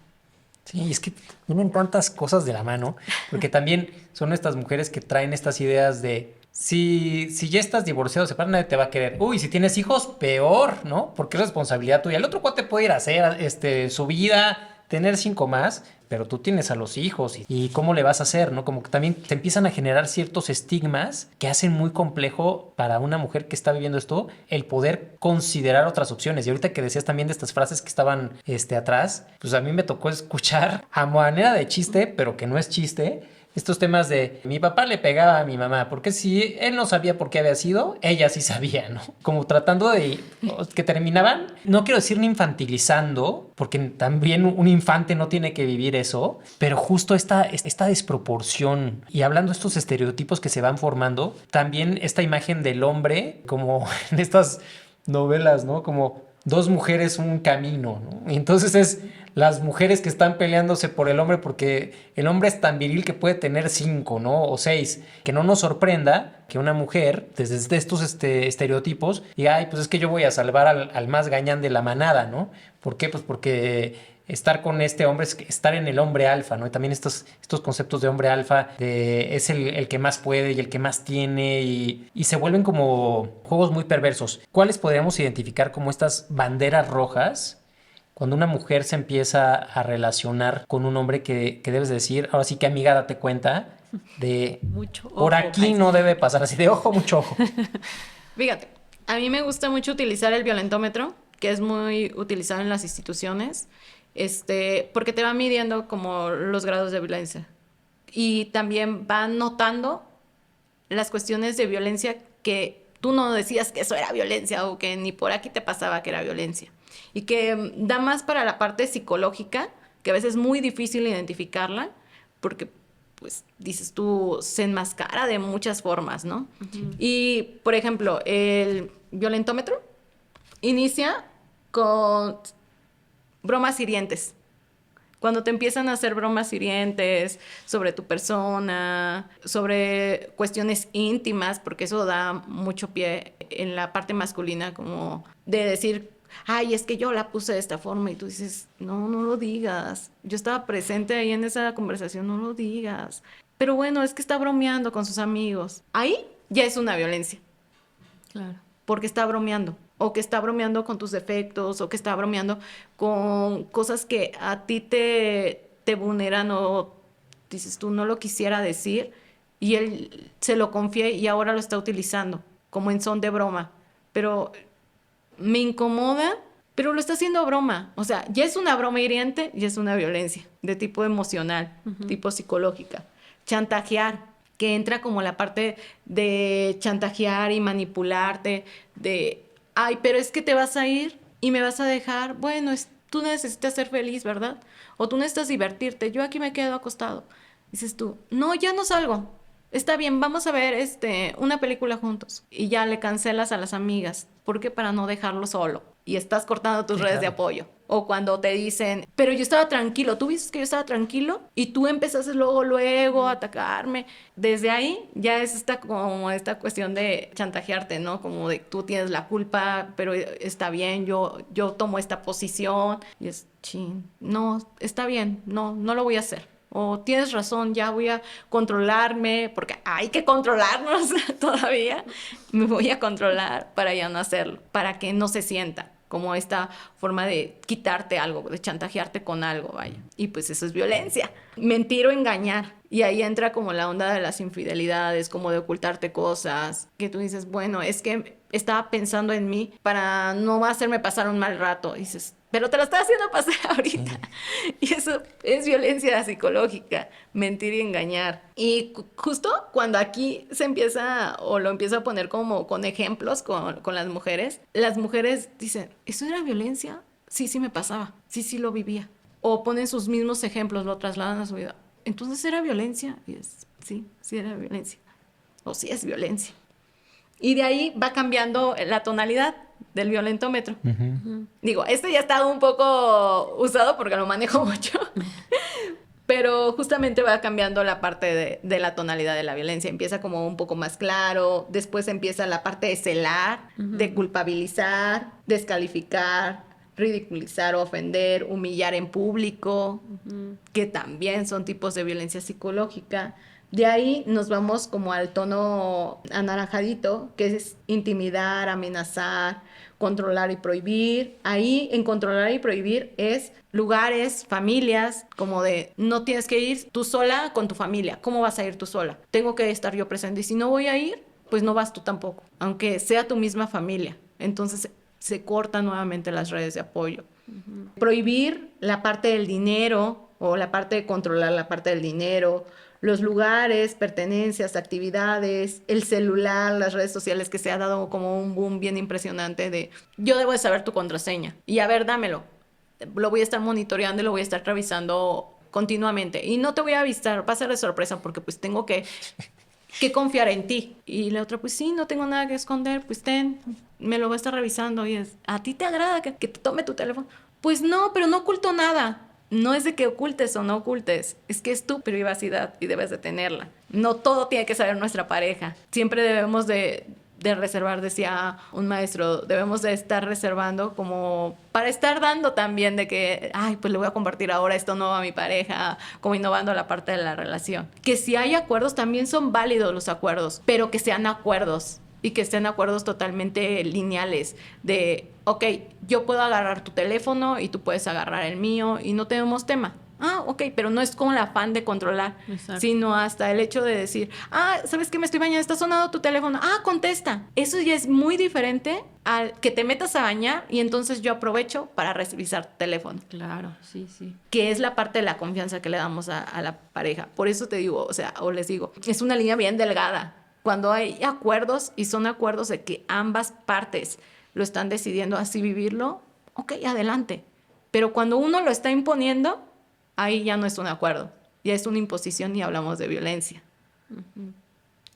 Sí, es que vienen tantas cosas de la mano, porque también son estas mujeres que traen estas ideas de si ya estás divorciado, separado, nadie te va a querer. Uy, si tienes hijos, peor, ¿no? Porque es responsabilidad tuya. El otro cuate puede ir a hacer su vida, tener 5 más, pero tú tienes a los hijos y cómo le vas a hacer, ¿no? Como que también te empiezan a generar ciertos estigmas que hacen muy complejo para una mujer que está viviendo esto el poder considerar otras opciones. Y ahorita que decías también de estas frases que estaban atrás, pues a mí me tocó escuchar a manera de chiste, pero que no es chiste, estos temas de mi papá le pegaba a mi mamá, porque si él no sabía por qué había sido, ella sí sabía, ¿no? Como tratando de que terminaban, no quiero decir ni infantilizando, porque también un infante no tiene que vivir eso, pero justo esta desproporción y hablando de estos estereotipos que se van formando, también esta imagen del hombre, como en estas novelas, ¿no? Como 2 mujeres, un camino, ¿no? Y entonces es las mujeres que están peleándose por el hombre porque el hombre es tan viril que puede tener 5, ¿no? O 6. Que no nos sorprenda que una mujer, desde estos estereotipos, diga, ay, pues es que yo voy a salvar al más gañán de la manada, ¿no? ¿Por qué? Pues porque estar con este hombre es estar en el hombre alfa, ¿no? Y también estos conceptos de hombre alfa, es el que más puede y el que más tiene y se vuelven como juegos muy perversos. ¿Cuáles podríamos identificar como estas banderas rojas cuando una mujer se empieza a relacionar con un hombre que debes decir, ahora sí que amiga, date cuenta de mucho ojo, por aquí no debe pasar, así de ojo, mucho ojo? Fíjate, a mí me gusta mucho utilizar el violentómetro, que es muy utilizado en las instituciones, porque te va midiendo como los grados de violencia y también va notando las cuestiones de violencia que tú no decías que eso era violencia o que ni por aquí te pasaba que era violencia y que da más para la parte psicológica, que a veces es muy difícil identificarla porque pues dices tú, se enmascara de muchas formas, ¿no? Uh-huh. Y, por ejemplo, el violentómetro inicia con bromas hirientes. Cuando te empiezan a hacer bromas hirientes sobre tu persona, sobre cuestiones íntimas, porque eso da mucho pie en la parte masculina, como de decir, ay, es que yo la puse de esta forma, y tú dices, no lo digas. Yo estaba presente ahí en esa conversación, no lo digas. Pero bueno, es que está bromeando con sus amigos. Ahí ya es una violencia. Claro. Porque está bromeando. O que está bromeando con tus defectos, o que está bromeando con cosas que a ti te vulneran, o dices tú, no lo quisiera decir, y él se lo confía y ahora lo está utilizando como en son de broma. Pero me incomoda, pero lo está haciendo broma. O sea, ya es una broma hiriente y es una violencia de tipo emocional, uh-huh, tipo psicológica. Chantajear, que entra como la parte de chantajear y manipularte, de, ay, pero es que te vas a ir y me vas a dejar. Bueno, tú necesitas ser feliz, ¿verdad? O tú necesitas divertirte. Yo aquí me quedo acostado. Dices tú, no, ya no salgo. está bien, vamos a ver una película juntos. Y ya le cancelas a las amigas. ¿Por qué? Para no dejarlo solo. Y estás cortando tus redes de apoyo. O cuando te dicen, pero yo estaba tranquilo, tú viste que yo estaba tranquilo y tú empezaste luego a atacarme. Desde ahí ya es como esta cuestión de chantajearte, ¿no? Como de tú tienes la culpa, pero está bien, yo tomo esta posición. Y es, chin, no, está bien, no lo voy a hacer. O tienes razón, ya voy a controlarme, porque hay que controlarnos todavía. Me voy a controlar para ya no hacerlo, para que no se sienta como esta forma de quitarte algo, de chantajearte con algo, vaya. Y pues eso es violencia. Mentir o engañar. Y ahí entra como la onda de las infidelidades, como de ocultarte cosas, que tú dices, bueno, es que estaba pensando en mí para no hacerme pasar un mal rato. Y dices, pero te lo estás haciendo pasar ahorita. Y eso es violencia psicológica, mentir y engañar. Y justo cuando aquí se empieza, o lo empiezo a poner como con ejemplos con las mujeres dicen, ¿eso era violencia? Sí me pasaba. Sí lo vivía. O ponen sus mismos ejemplos, lo trasladan a su vida. Entonces, ¿era violencia? Y es, sí era violencia. O sí es violencia. Y de ahí va cambiando la tonalidad del violentómetro. Digo, ya está un poco usado porque lo manejo mucho, pero justamente va cambiando la parte de la tonalidad de la violencia. Empieza como un poco más claro, después empieza la parte de celar, de culpabilizar, descalificar, ridiculizar, ofender, humillar en público, que también son tipos de violencia psicológica. De ahí nos vamos como al tono anaranjadito, que es intimidar, amenazar, controlar y prohibir. Ahí en controlar y prohibir es lugares, familias, como de no tienes que ir tú sola con tu familia. ¿Cómo vas a ir tú sola? Tengo que estar yo presente. Y si no voy a ir, pues no vas tú tampoco, aunque sea tu misma familia. Entonces se cortan nuevamente las redes de apoyo. Prohibir la parte del dinero o la parte de controlar la parte del dinero, los lugares, pertenencias, actividades, el celular, las redes sociales, que se ha dado como un boom bien impresionante de yo debo de saber tu contraseña y a ver, dámelo. Lo voy a estar monitoreando y lo voy a estar revisando continuamente. Y no te voy a avisar, va a ser de sorpresa porque pues tengo que confiar en ti. Y la otra, pues sí, no tengo nada que esconder, pues me lo voy a estar revisando. Y es, ¿a ti te agrada que te tome tu teléfono? Pues no, pero no oculto nada. No es de que ocultes o no ocultes, es que es tu privacidad y debes de tenerla. No todo tiene que saber nuestra pareja. Siempre debemos de reservar, decía un maestro, debemos de estar reservando como para estar dando también de que, ay, pues le voy a compartir ahora esto nuevo a mi pareja, como innovando la parte de la relación. Que si hay acuerdos, también son válidos los acuerdos, pero que sean acuerdos. Y que sean acuerdos totalmente lineales de, ok, yo puedo agarrar tu teléfono y tú puedes agarrar el mío y no tenemos tema. Ah, ok, pero no es con el afán de controlar, sino hasta el hecho de decir, ¿sabes qué? Me estoy bañando, está sonando tu teléfono. Contesta. Eso ya es muy diferente al que te metas a bañar y entonces yo aprovecho para revisar tu teléfono. Claro, sí. Que es la parte de la confianza que le damos a la pareja. Por eso te digo, o les digo, es una línea bien delgada. Cuando hay acuerdos y son acuerdos de que ambas partes lo están decidiendo así vivirlo, ok, adelante. Pero cuando uno lo está imponiendo, ahí ya no es un acuerdo, ya es una imposición y hablamos de violencia.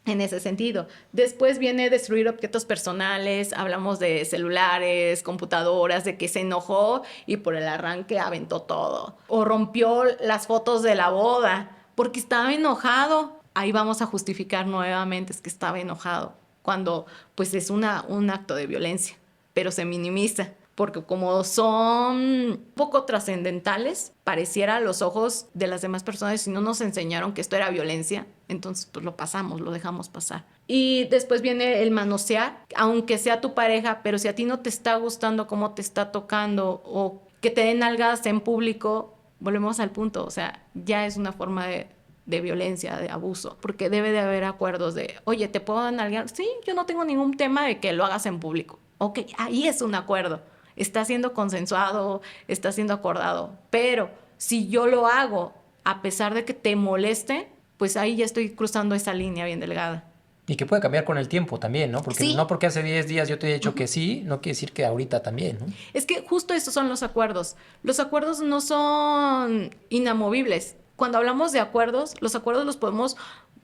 En ese sentido. Después viene destruir objetos personales, hablamos de celulares, computadoras, de que se enojó y por el arranque aventó todo. O rompió las fotos de la boda porque estaba enojado. Ahí vamos a justificar nuevamente, es que estaba enojado, cuando pues es un acto de violencia, pero se minimiza, porque como son poco trascendentales, pareciera a los ojos de las demás personas, si no nos enseñaron que esto era violencia, entonces pues lo pasamos, lo dejamos pasar. Y después viene el manosear, aunque sea tu pareja, pero si a ti no te está gustando cómo te está tocando o que te den nalgadas en público, volvemos al punto, o sea, ya es una forma de violencia, de abuso, porque debe de haber acuerdos de, oye, ¿te puedo nalguear? Sí, yo no tengo ningún tema de que lo hagas en público. Ok, ahí es un acuerdo. Está siendo consensuado, está siendo acordado. Pero si yo lo hago a pesar de que te moleste, pues ahí ya estoy cruzando esa línea bien delgada. Y que puede cambiar con el tiempo también, ¿no? Porque sí. No porque hace 10 días yo te he dicho que sí, no quiere decir que ahorita también, ¿no? Es que justo esos son los acuerdos. Los acuerdos no son inamovibles. Cuando hablamos de acuerdos, los acuerdos los podemos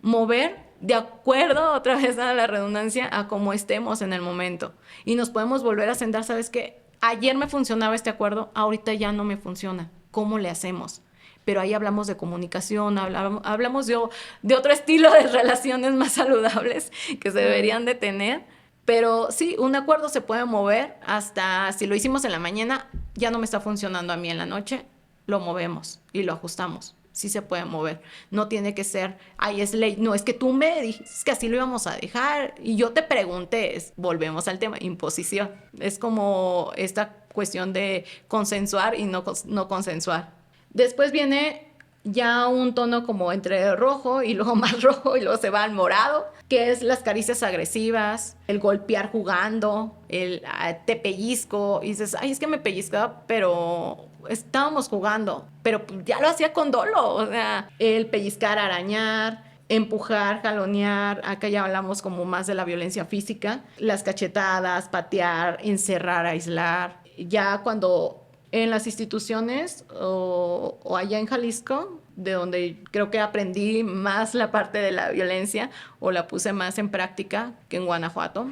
mover de acuerdo, otra vez a la redundancia, a cómo estemos en el momento. Y nos podemos volver a sentar, ¿sabes qué? Ayer me funcionaba este acuerdo, ahorita ya no me funciona. ¿Cómo le hacemos? Pero ahí hablamos de comunicación, hablamos de otro estilo de relaciones más saludables que se deberían de tener. Pero sí, un acuerdo se puede mover hasta si lo hicimos en la mañana, ya no me está funcionando a mí en la noche, lo movemos y lo ajustamos. Sí se puede mover. No tiene que ser, ay, es ley. No, es que tú me dijiste que así lo íbamos a dejar y yo te pregunté. Volvemos al tema, imposición. Es como esta cuestión de consensuar y no consensuar. Después viene ya un tono como entre rojo y luego más rojo y luego se va al morado, que es las caricias agresivas, el golpear jugando, el te pellizco y dices, ay, es que me pellizcaba, pero estábamos jugando, pero ya lo hacía con dolo, o sea, el pellizcar, arañar, empujar, jalonear, acá ya hablamos como más de la violencia física, las cachetadas, patear, encerrar, aislar, ya cuando en las instituciones o allá en Jalisco, de donde creo que aprendí más la parte de la violencia o la puse más en práctica que en Guanajuato.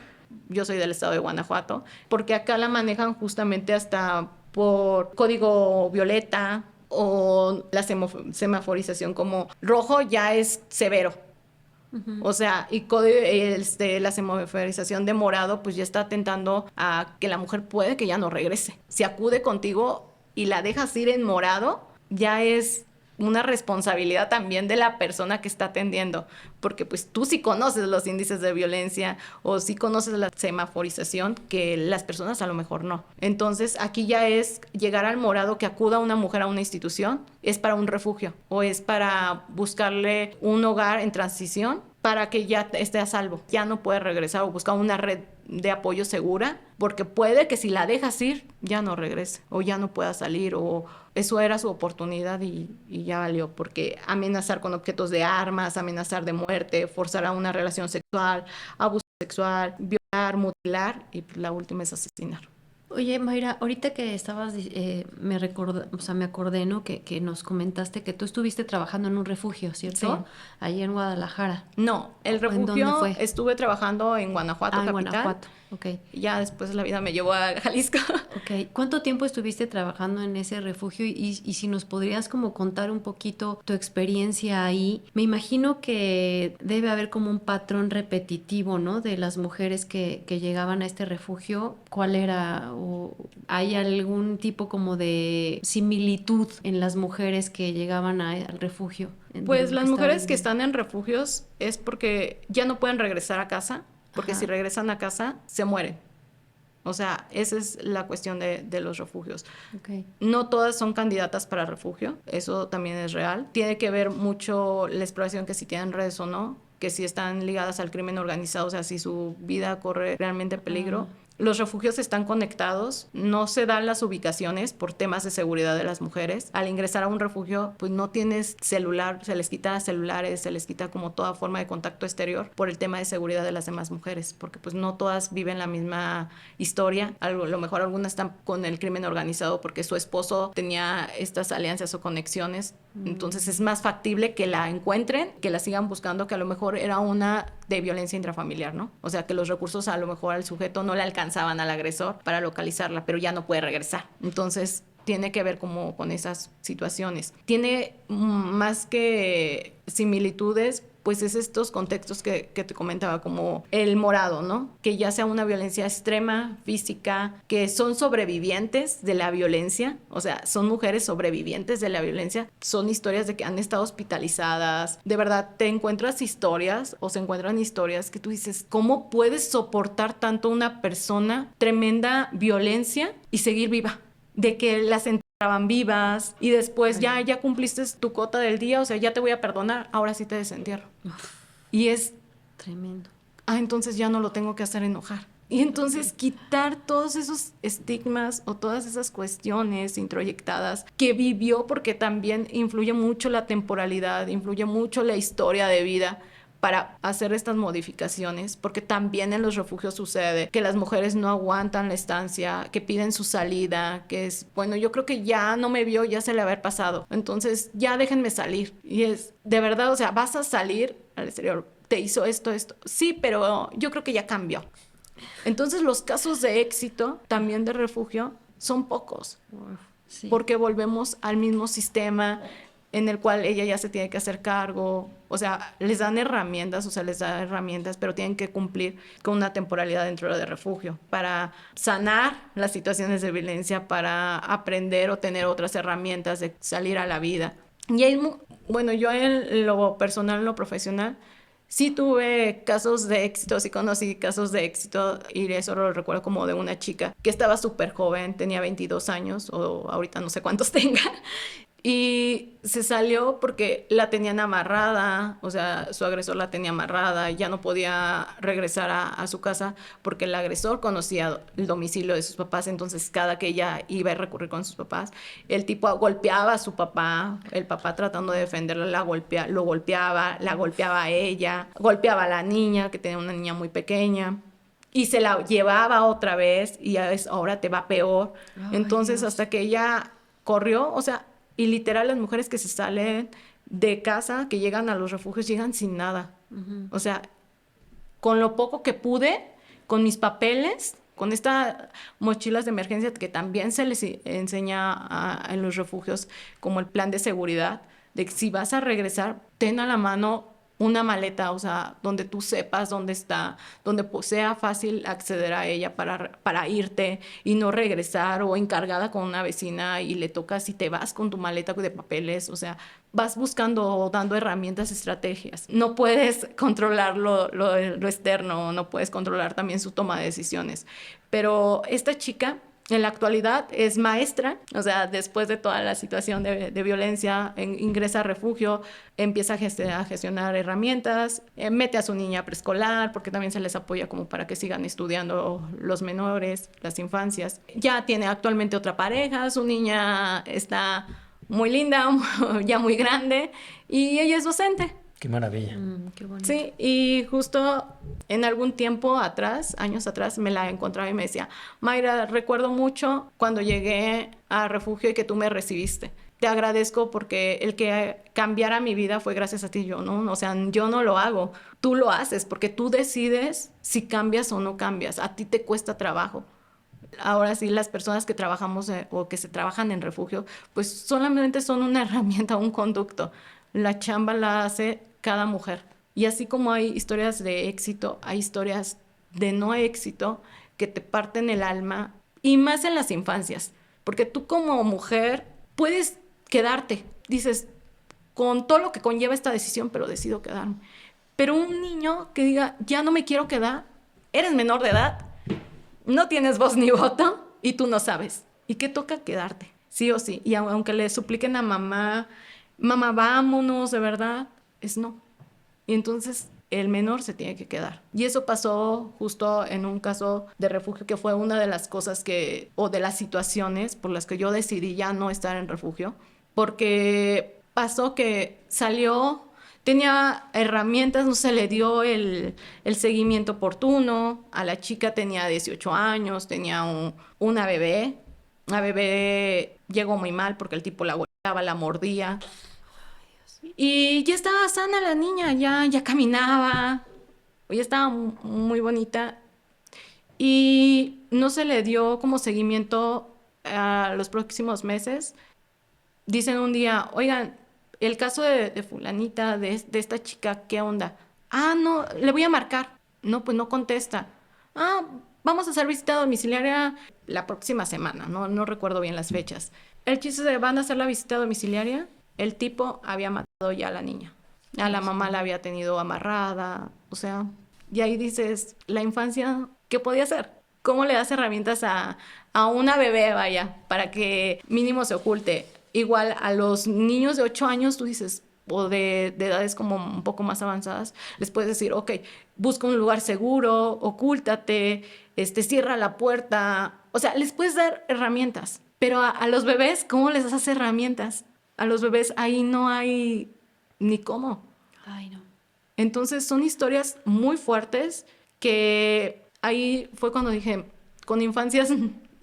Yo soy del estado de Guanajuato, porque acá la manejan justamente hasta por código violeta o la semaforización como rojo ya es severo. O sea, y la semaforización de morado pues ya está atentando a que la mujer puede que ya no regrese. Si acude contigo y la dejas ir en morado, ya es una responsabilidad también de la persona que está atendiendo, porque pues tú sí conoces los índices de violencia o sí conoces la semaforización que las personas a lo mejor no. Entonces aquí ya es llegar al morado, que acuda una mujer a una institución, es para un refugio o es para buscarle un hogar en transición para que ya esté a salvo, ya no puede regresar o buscar una red de apoyo segura, porque puede que si la dejas ir, ya no regrese o ya no pueda salir o eso era su oportunidad y ya valió, porque amenazar con objetos de armas, amenazar de muerte, forzar a una relación sexual, abuso sexual, violar, mutilar y la última es asesinar. Oye, Mayra, ahorita que estabas, me acordé, ¿no? Que nos comentaste que tú estuviste trabajando en un refugio, ¿cierto? Sí. Ahí en Guadalajara. No, el ¿En dónde refugio fue? estuve trabajando en Guanajuato, En capital. Guanajuato, ok. Y ya después la vida me llevó a Jalisco. Ok, ¿cuánto tiempo estuviste trabajando en ese refugio? Y si nos podrías como contar un poquito tu experiencia ahí. Me imagino que debe haber como un patrón repetitivo, ¿no? De las mujeres que llegaban a este refugio. ¿Cuál era? ¿O hay algún tipo como de similitud en las mujeres que llegaban al refugio? Pues las mujeres que están en refugios es porque ya no pueden regresar a casa, porque Ajá. si regresan a casa se mueren. O sea, esa es la cuestión de los refugios. Okay. No todas son candidatas para refugio, eso también es real. Tiene que ver mucho la exploración, que si tienen redes o no, que si están ligadas al crimen organizado, o sea, si su vida corre realmente peligro. Los refugios están conectados, no se dan las ubicaciones por temas de seguridad de las mujeres. Al ingresar a un refugio, pues no tienes celular, se les quita celulares, se les quita como toda forma de contacto exterior por el tema de seguridad de las demás mujeres, porque pues no todas viven la misma historia. A lo mejor algunas están con el crimen organizado porque su esposo tenía estas alianzas o conexiones. Entonces es más factible que la encuentren, que la sigan buscando, que a lo mejor era una de violencia intrafamiliar, ¿no? O sea, que los recursos a lo mejor al sujeto no le alcanzaban al agresor para localizarla, pero ya no puede regresar. Entonces tiene que ver como con esas situaciones. Tiene más que similitudes, pues es estos contextos que te comentaba, como el morado, ¿no? Que ya sea una violencia extrema, física, que son sobrevivientes de la violencia, o sea, son mujeres sobrevivientes de la violencia, son historias de que han estado hospitalizadas, de verdad te encuentras historias o se encuentran historias que tú dices, ¿cómo puedes soportar tanto una persona tremenda violencia y seguir viva? De que las enterraban vivas y después ya cumpliste tu cuota del día, o sea, ya te voy a perdonar, ahora sí te desentierro. Y es tremendo. Entonces ya no lo tengo que hacer enojar. Y entonces quitar todos esos estigmas o todas esas cuestiones introyectadas que vivió, porque también influye mucho la temporalidad, influye mucho la historia de vida para hacer estas modificaciones, porque también en los refugios sucede que las mujeres no aguantan la estancia, que piden su salida, que es, bueno, yo creo que ya no me vio, ya se le va a haber pasado, entonces ya déjenme salir. Y es, de verdad, o sea, vas a salir al exterior, te hizo esto. Sí, pero yo creo que ya cambió. Entonces los casos de éxito también de refugio son pocos, Sí. porque volvemos al mismo sistema en el cual ella ya se tiene que hacer cargo, o sea, les dan herramientas, pero tienen que cumplir con una temporalidad dentro de refugio para sanar las situaciones de violencia, para aprender o tener otras herramientas de salir a la vida. Y hay, bueno, yo en lo personal, en lo profesional, sí tuve casos de éxito, sí conocí casos de éxito, y eso lo recuerdo como de una chica que estaba súper joven, tenía 22 años, o ahorita no sé cuántos tenga, y se salió porque la tenían amarrada, o sea, su agresor la tenía amarrada, ya no podía regresar a su casa porque el agresor conocía el domicilio de sus papás, entonces cada que ella iba a recurrir con sus papás, el tipo golpeaba a su papá, el papá tratando de defenderla lo golpeaba, la golpeaba a ella, golpeaba a la niña, que tenía una niña muy pequeña, y se la llevaba otra vez y ahora te va peor. Ay, Entonces, Dios. hasta que ella corrió, o sea, y literal las mujeres que se salen de casa, que llegan a los refugios, llegan sin nada. O sea, con lo poco que pude, con mis papeles, con estas mochilas de emergencia que también se les enseña en los refugios, como el plan de seguridad, de que si vas a regresar, ten a la mano una maleta, o sea, donde tú sepas dónde está, donde sea fácil acceder a ella para irte y no regresar, o encargada con una vecina y le tocas y te vas con tu maleta de papeles, o sea, vas buscando o dando herramientas, estrategias. No puedes controlar lo externo, no puedes controlar también su toma de decisiones. Pero esta chica en la actualidad es maestra, o sea, después de toda la situación de violencia, ingresa a refugio, empieza a gestionar herramientas, mete a su niña a preescolar, porque también se les apoya como para que sigan estudiando los menores, las infancias. Ya tiene actualmente otra pareja, su niña está muy linda, ya muy grande, y ella es docente. Qué maravilla. Qué bonito. Sí, y justo en algún tiempo atrás, años atrás, me la encontraba y me decía, Mayra, recuerdo mucho cuando llegué a refugio y que tú me recibiste. Te agradezco porque el que cambiara mi vida fue gracias a ti, yo, ¿no? O sea, yo no lo hago, tú lo haces porque tú decides si cambias o no cambias. A ti te cuesta trabajo. Ahora sí, las personas que trabajamos o que se trabajan en refugio, pues solamente son una herramienta, un conducto. La chamba la hace cada mujer. Y así como hay historias de éxito, hay historias de no éxito que te parten el alma, y más en las infancias, porque tú como mujer puedes quedarte, dices, con todo lo que conlleva esta decisión, pero decido quedarme. Pero un niño que diga, ya no me quiero quedar, eres menor de edad, no tienes voz ni voto y tú no sabes. ¿Y qué toca? Quedarte, sí o sí. Y aunque le supliquen a mamá, mamá, vámonos, de verdad, es no. Y entonces el menor se tiene que quedar. Y eso pasó justo en un caso de refugio, que fue una de las cosas o de las situaciones por las que yo decidí ya no estar en refugio, porque pasó que salió, tenía herramientas, no se le dio el seguimiento oportuno. A la chica tenía 18 años, tenía una bebé. La bebé llegó muy mal porque el tipo la golpeaba, la mordía. Y ya estaba sana la niña, ya caminaba, ya estaba muy bonita. Y no se le dio como seguimiento a los próximos meses. Dicen un día, oigan, el caso de fulanita, de esta chica, ¿qué onda? Ah, no, le voy a marcar. No, pues no contesta. Ah, vamos a hacer visita domiciliaria la próxima semana, no recuerdo bien las fechas. El chiste de van a hacer la visita domiciliaria, el tipo había matado ya a la niña. A la mamá la había tenido amarrada, o sea, y ahí dices, la infancia, ¿qué podía hacer? ¿Cómo le das herramientas a una bebé, vaya, para que mínimo se oculte? Igual a los niños de 8 años, tú dices, o de edades como un poco más avanzadas, les puedes decir, ok, busca un lugar seguro, ocúltate, cierra la puerta. O sea, les puedes dar herramientas, pero a los bebés, ¿cómo les das herramientas? A los bebés ahí no hay ni cómo. Ay, no. Entonces son historias muy fuertes que ahí fue cuando dije, con infancias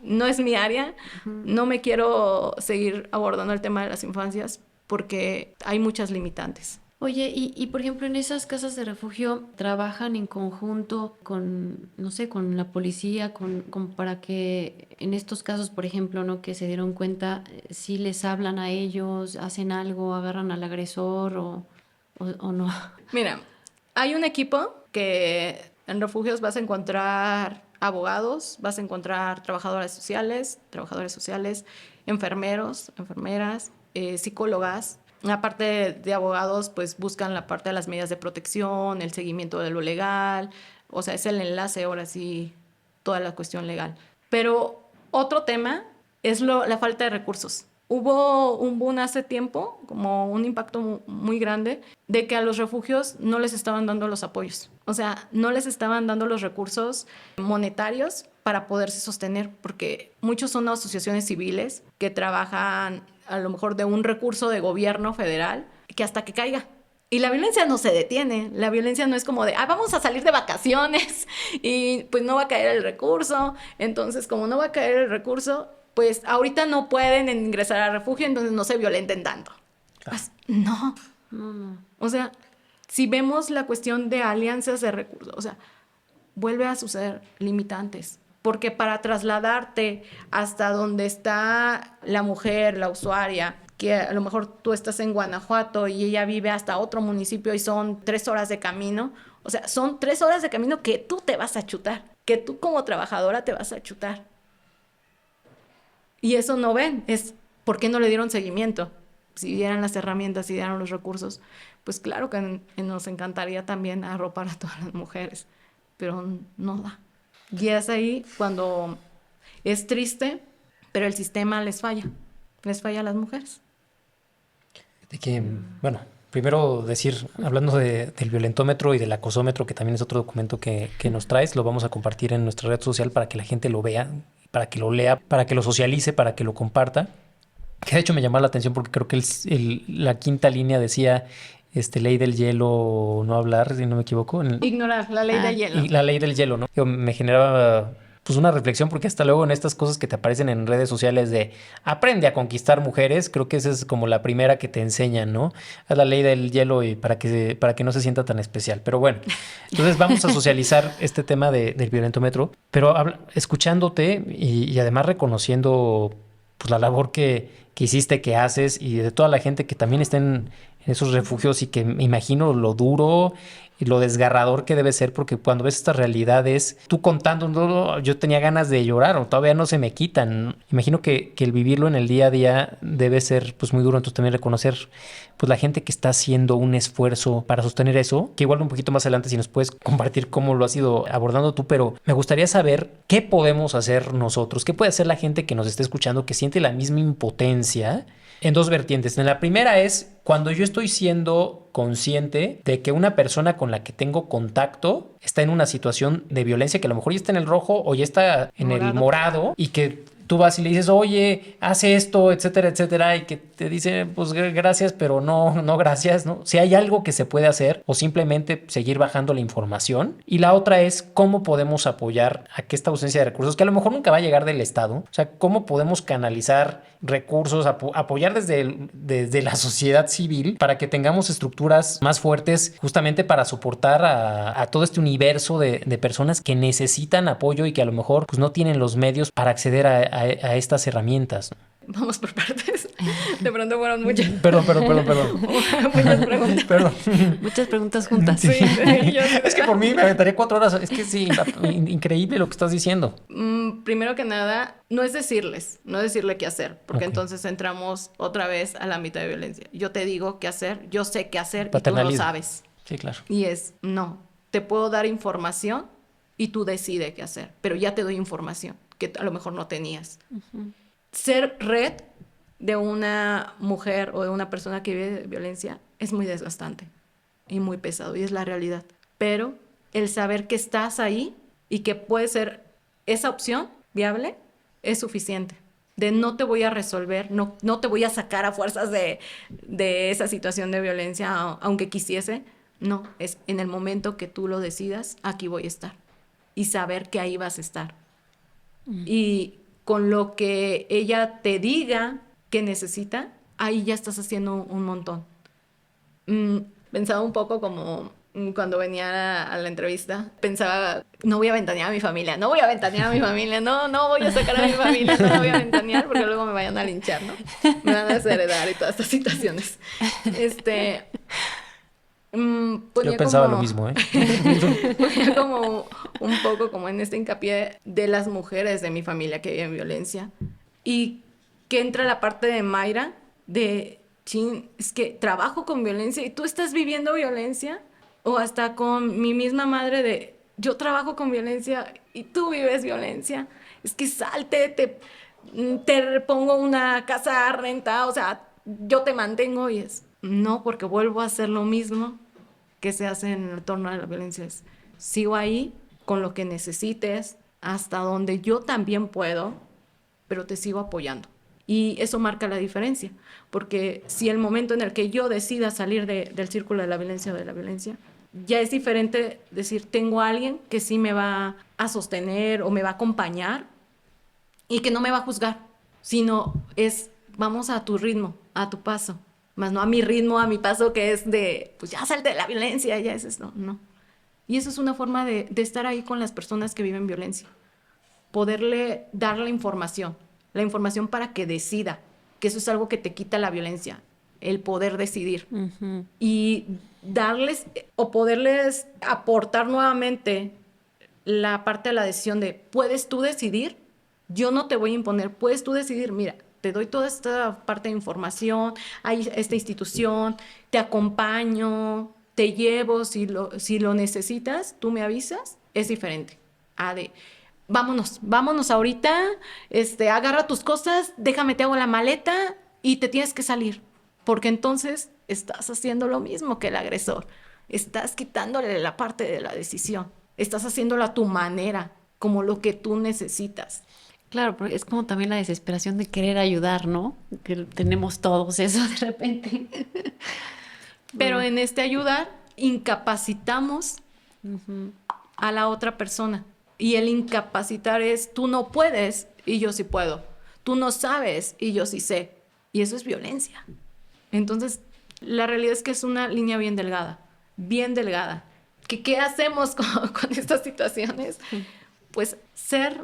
no es mi área, no me quiero seguir abordando el tema de las infancias porque hay muchas limitantes. Oye, por ejemplo, en esas casas de refugio, ¿trabajan en conjunto con, no sé, con la policía, con para que en estos casos, por ejemplo, ¿no? Que se dieron cuenta, si les hablan a ellos, hacen algo, agarran al agresor o no? Mira, hay un equipo que en refugios vas a encontrar abogados, vas a encontrar trabajadores sociales, enfermeros, enfermeras, psicólogas. La parte de abogados, pues buscan la parte de las medidas de protección, el seguimiento de lo legal, o sea, es el enlace, ahora sí, toda la cuestión legal. Pero otro tema es la falta de recursos. Hubo un boom hace tiempo, como un impacto muy grande, de que a los refugios no les estaban dando los apoyos. O sea, no les estaban dando los recursos monetarios para poderse sostener, porque muchos son asociaciones civiles que trabajan a lo mejor de un recurso de gobierno federal que hasta que caiga. Y la violencia no se detiene, la violencia no es como de, vamos a salir de vacaciones y pues no va a caer el recurso. Entonces, como no va a caer el recurso, pues ahorita no pueden ingresar al refugio, entonces no se violenten tanto. Pues, no. O sea, si vemos la cuestión de alianzas de recursos, o sea, vuelve a suceder limitantes. Porque para trasladarte hasta donde está la mujer, la usuaria, que a lo mejor tú estás en Guanajuato y ella vive hasta otro municipio y son 3 horas de camino, o sea, son 3 horas de camino que tú te vas a chutar, que tú como trabajadora te vas a chutar. Y eso no ven, es ¿por qué no le dieron seguimiento? Si dieran las herramientas, si dieran los recursos, pues claro que nos encantaría también arropar a todas las mujeres, pero no da. Y es ahí cuando es triste, pero el sistema les falla a las mujeres. De que, bueno, primero decir, hablando del violentómetro y del acosómetro, que también es otro documento que nos traes, lo vamos a compartir en nuestra red social para que la gente lo vea, para que lo lea, para que lo socialice, para que lo comparta. Que de hecho me llamó la atención porque creo que la quinta línea decía ley del hielo, no hablar, si no me equivoco. Ignorar la ley del hielo. Y la ley del hielo, ¿no? Me generaba pues una reflexión porque hasta luego en estas cosas que te aparecen en redes sociales de aprende a conquistar mujeres, creo que esa es como la primera que te enseñan, ¿no? Haz la ley del hielo y para que no se sienta tan especial. Pero bueno, entonces vamos a socializar este tema del violentómetro, pero escuchándote y además reconociendo pues la labor que hiciste, que haces y de toda la gente que también está en esos refugios y que me imagino lo duro y lo desgarrador que debe ser, porque cuando ves estas realidades, tú contando, yo tenía ganas de llorar o todavía no se me quitan. Imagino que el vivirlo en el día a día debe ser pues muy duro, entonces también reconocer pues la gente que está haciendo un esfuerzo para sostener eso, que igual un poquito más adelante si nos puedes compartir cómo lo has ido abordando tú, pero me gustaría saber qué podemos hacer nosotros, qué puede hacer la gente que nos esté escuchando, que siente la misma impotencia en dos vertientes. En la primera es cuando yo estoy siendo consciente de que una persona con la que tengo contacto está en una situación de violencia, que a lo mejor ya está en el rojo o ya está en el morado y que tú vas y le dices, oye, hace esto, etcétera, etcétera, y que te dice, pues gracias, pero no gracias, ¿no? Si hay algo que se puede hacer o simplemente seguir bajando la información. Y la otra es cómo podemos apoyar a que esta ausencia de recursos, que a lo mejor nunca va a llegar del Estado, o sea, cómo podemos canalizar recursos, apoyar desde la sociedad civil para que tengamos estructuras más fuertes justamente para soportar a todo este universo de personas que necesitan apoyo y que a lo mejor pues, no tienen los medios para acceder a estas herramientas. Vamos por partes. De pronto fueron muchas. Perdón. Muchas preguntas. Perdón. Muchas preguntas juntas. Sí, Es que por mí me aventaría 4 horas. Es que sí, increíble lo que estás diciendo. Primero que nada, no es decirle qué hacer, porque entonces entramos otra vez al ámbito de violencia. Yo te digo qué hacer, yo sé qué hacer y tú no sabes. Sí, claro. Y no, te puedo dar información y tú decides qué hacer, pero ya te doy información que a lo mejor no tenías. Uh-huh. Ser red de una mujer o de una persona que vive de violencia es muy desgastante y muy pesado, y es la realidad. Pero el saber que estás ahí y que puede ser esa opción viable es suficiente. De no te voy a resolver, no te voy a sacar a fuerzas de esa situación de violencia, aunque quisiese. No, es en el momento que tú lo decidas, aquí voy a estar. Y saber que ahí vas a estar. Y con lo que ella te diga que necesita, ahí ya estás haciendo un montón. Pensaba un poco como cuando venía a la entrevista, pensaba, no voy a ventanear a mi familia, no voy a ventanear a mi familia, no voy a sacar a mi familia, no la voy a ventanear porque luego me vayan a linchar, ¿no? Me van a desheredar y todas estas situaciones. Yo Ponía pensaba lo como, mismo, ¿eh? ponía como un poco como en este hincapié de las mujeres de mi familia que viven violencia y que entra la parte de Mayra de, chin, es que trabajo con violencia y tú estás viviendo violencia, o hasta con mi misma madre de, yo trabajo con violencia y tú vives violencia, es que salte, te pongo una casa a renta, o sea, yo te mantengo y es, no, porque vuelvo a hacer lo mismo que se hace en el torno de la violencia. Es, sigo ahí con lo que necesites, hasta donde yo también puedo, pero te sigo apoyando. Y eso marca la diferencia, porque si el momento en el que yo decida salir del círculo de la violencia o de la violencia, ya es diferente decir, tengo a alguien que sí me va a sostener o me va a acompañar y que no me va a juzgar, sino es, vamos a tu ritmo, a tu paso, más no a mi ritmo, a mi paso que es de, pues ya salte de la violencia, ya es esto, no. Y eso es una forma de estar ahí con las personas que viven violencia, poderle dar la información para que decida, que eso es algo que te quita la violencia, el poder decidir. Ujú. Y darles o poderles aportar nuevamente la parte de la decisión de, ¿puedes tú decidir? Yo no te voy a imponer, puedes tú decidir, mira, te doy toda esta parte de información, hay esta institución, te acompaño, te llevo, si lo necesitas, tú me avisas, es diferente. A de, vámonos ahorita, agarra tus cosas, déjame, te hago la maleta y te tienes que salir, porque entonces estás haciendo lo mismo que el agresor, estás quitándole la parte de la decisión, estás haciéndolo a tu manera, como lo que tú necesitas. Claro, porque es como también la desesperación de querer ayudar, ¿no? Que tenemos todos eso de repente. Pero Mm. en este ayudar, incapacitamos a la otra persona. Y el incapacitar es, tú no puedes y yo sí puedo. Tú no sabes y yo sí sé. Y eso es violencia. Entonces, la realidad es que es una línea bien delgada, bien delgada. ¿Qué hacemos con estas situaciones? Pues ser,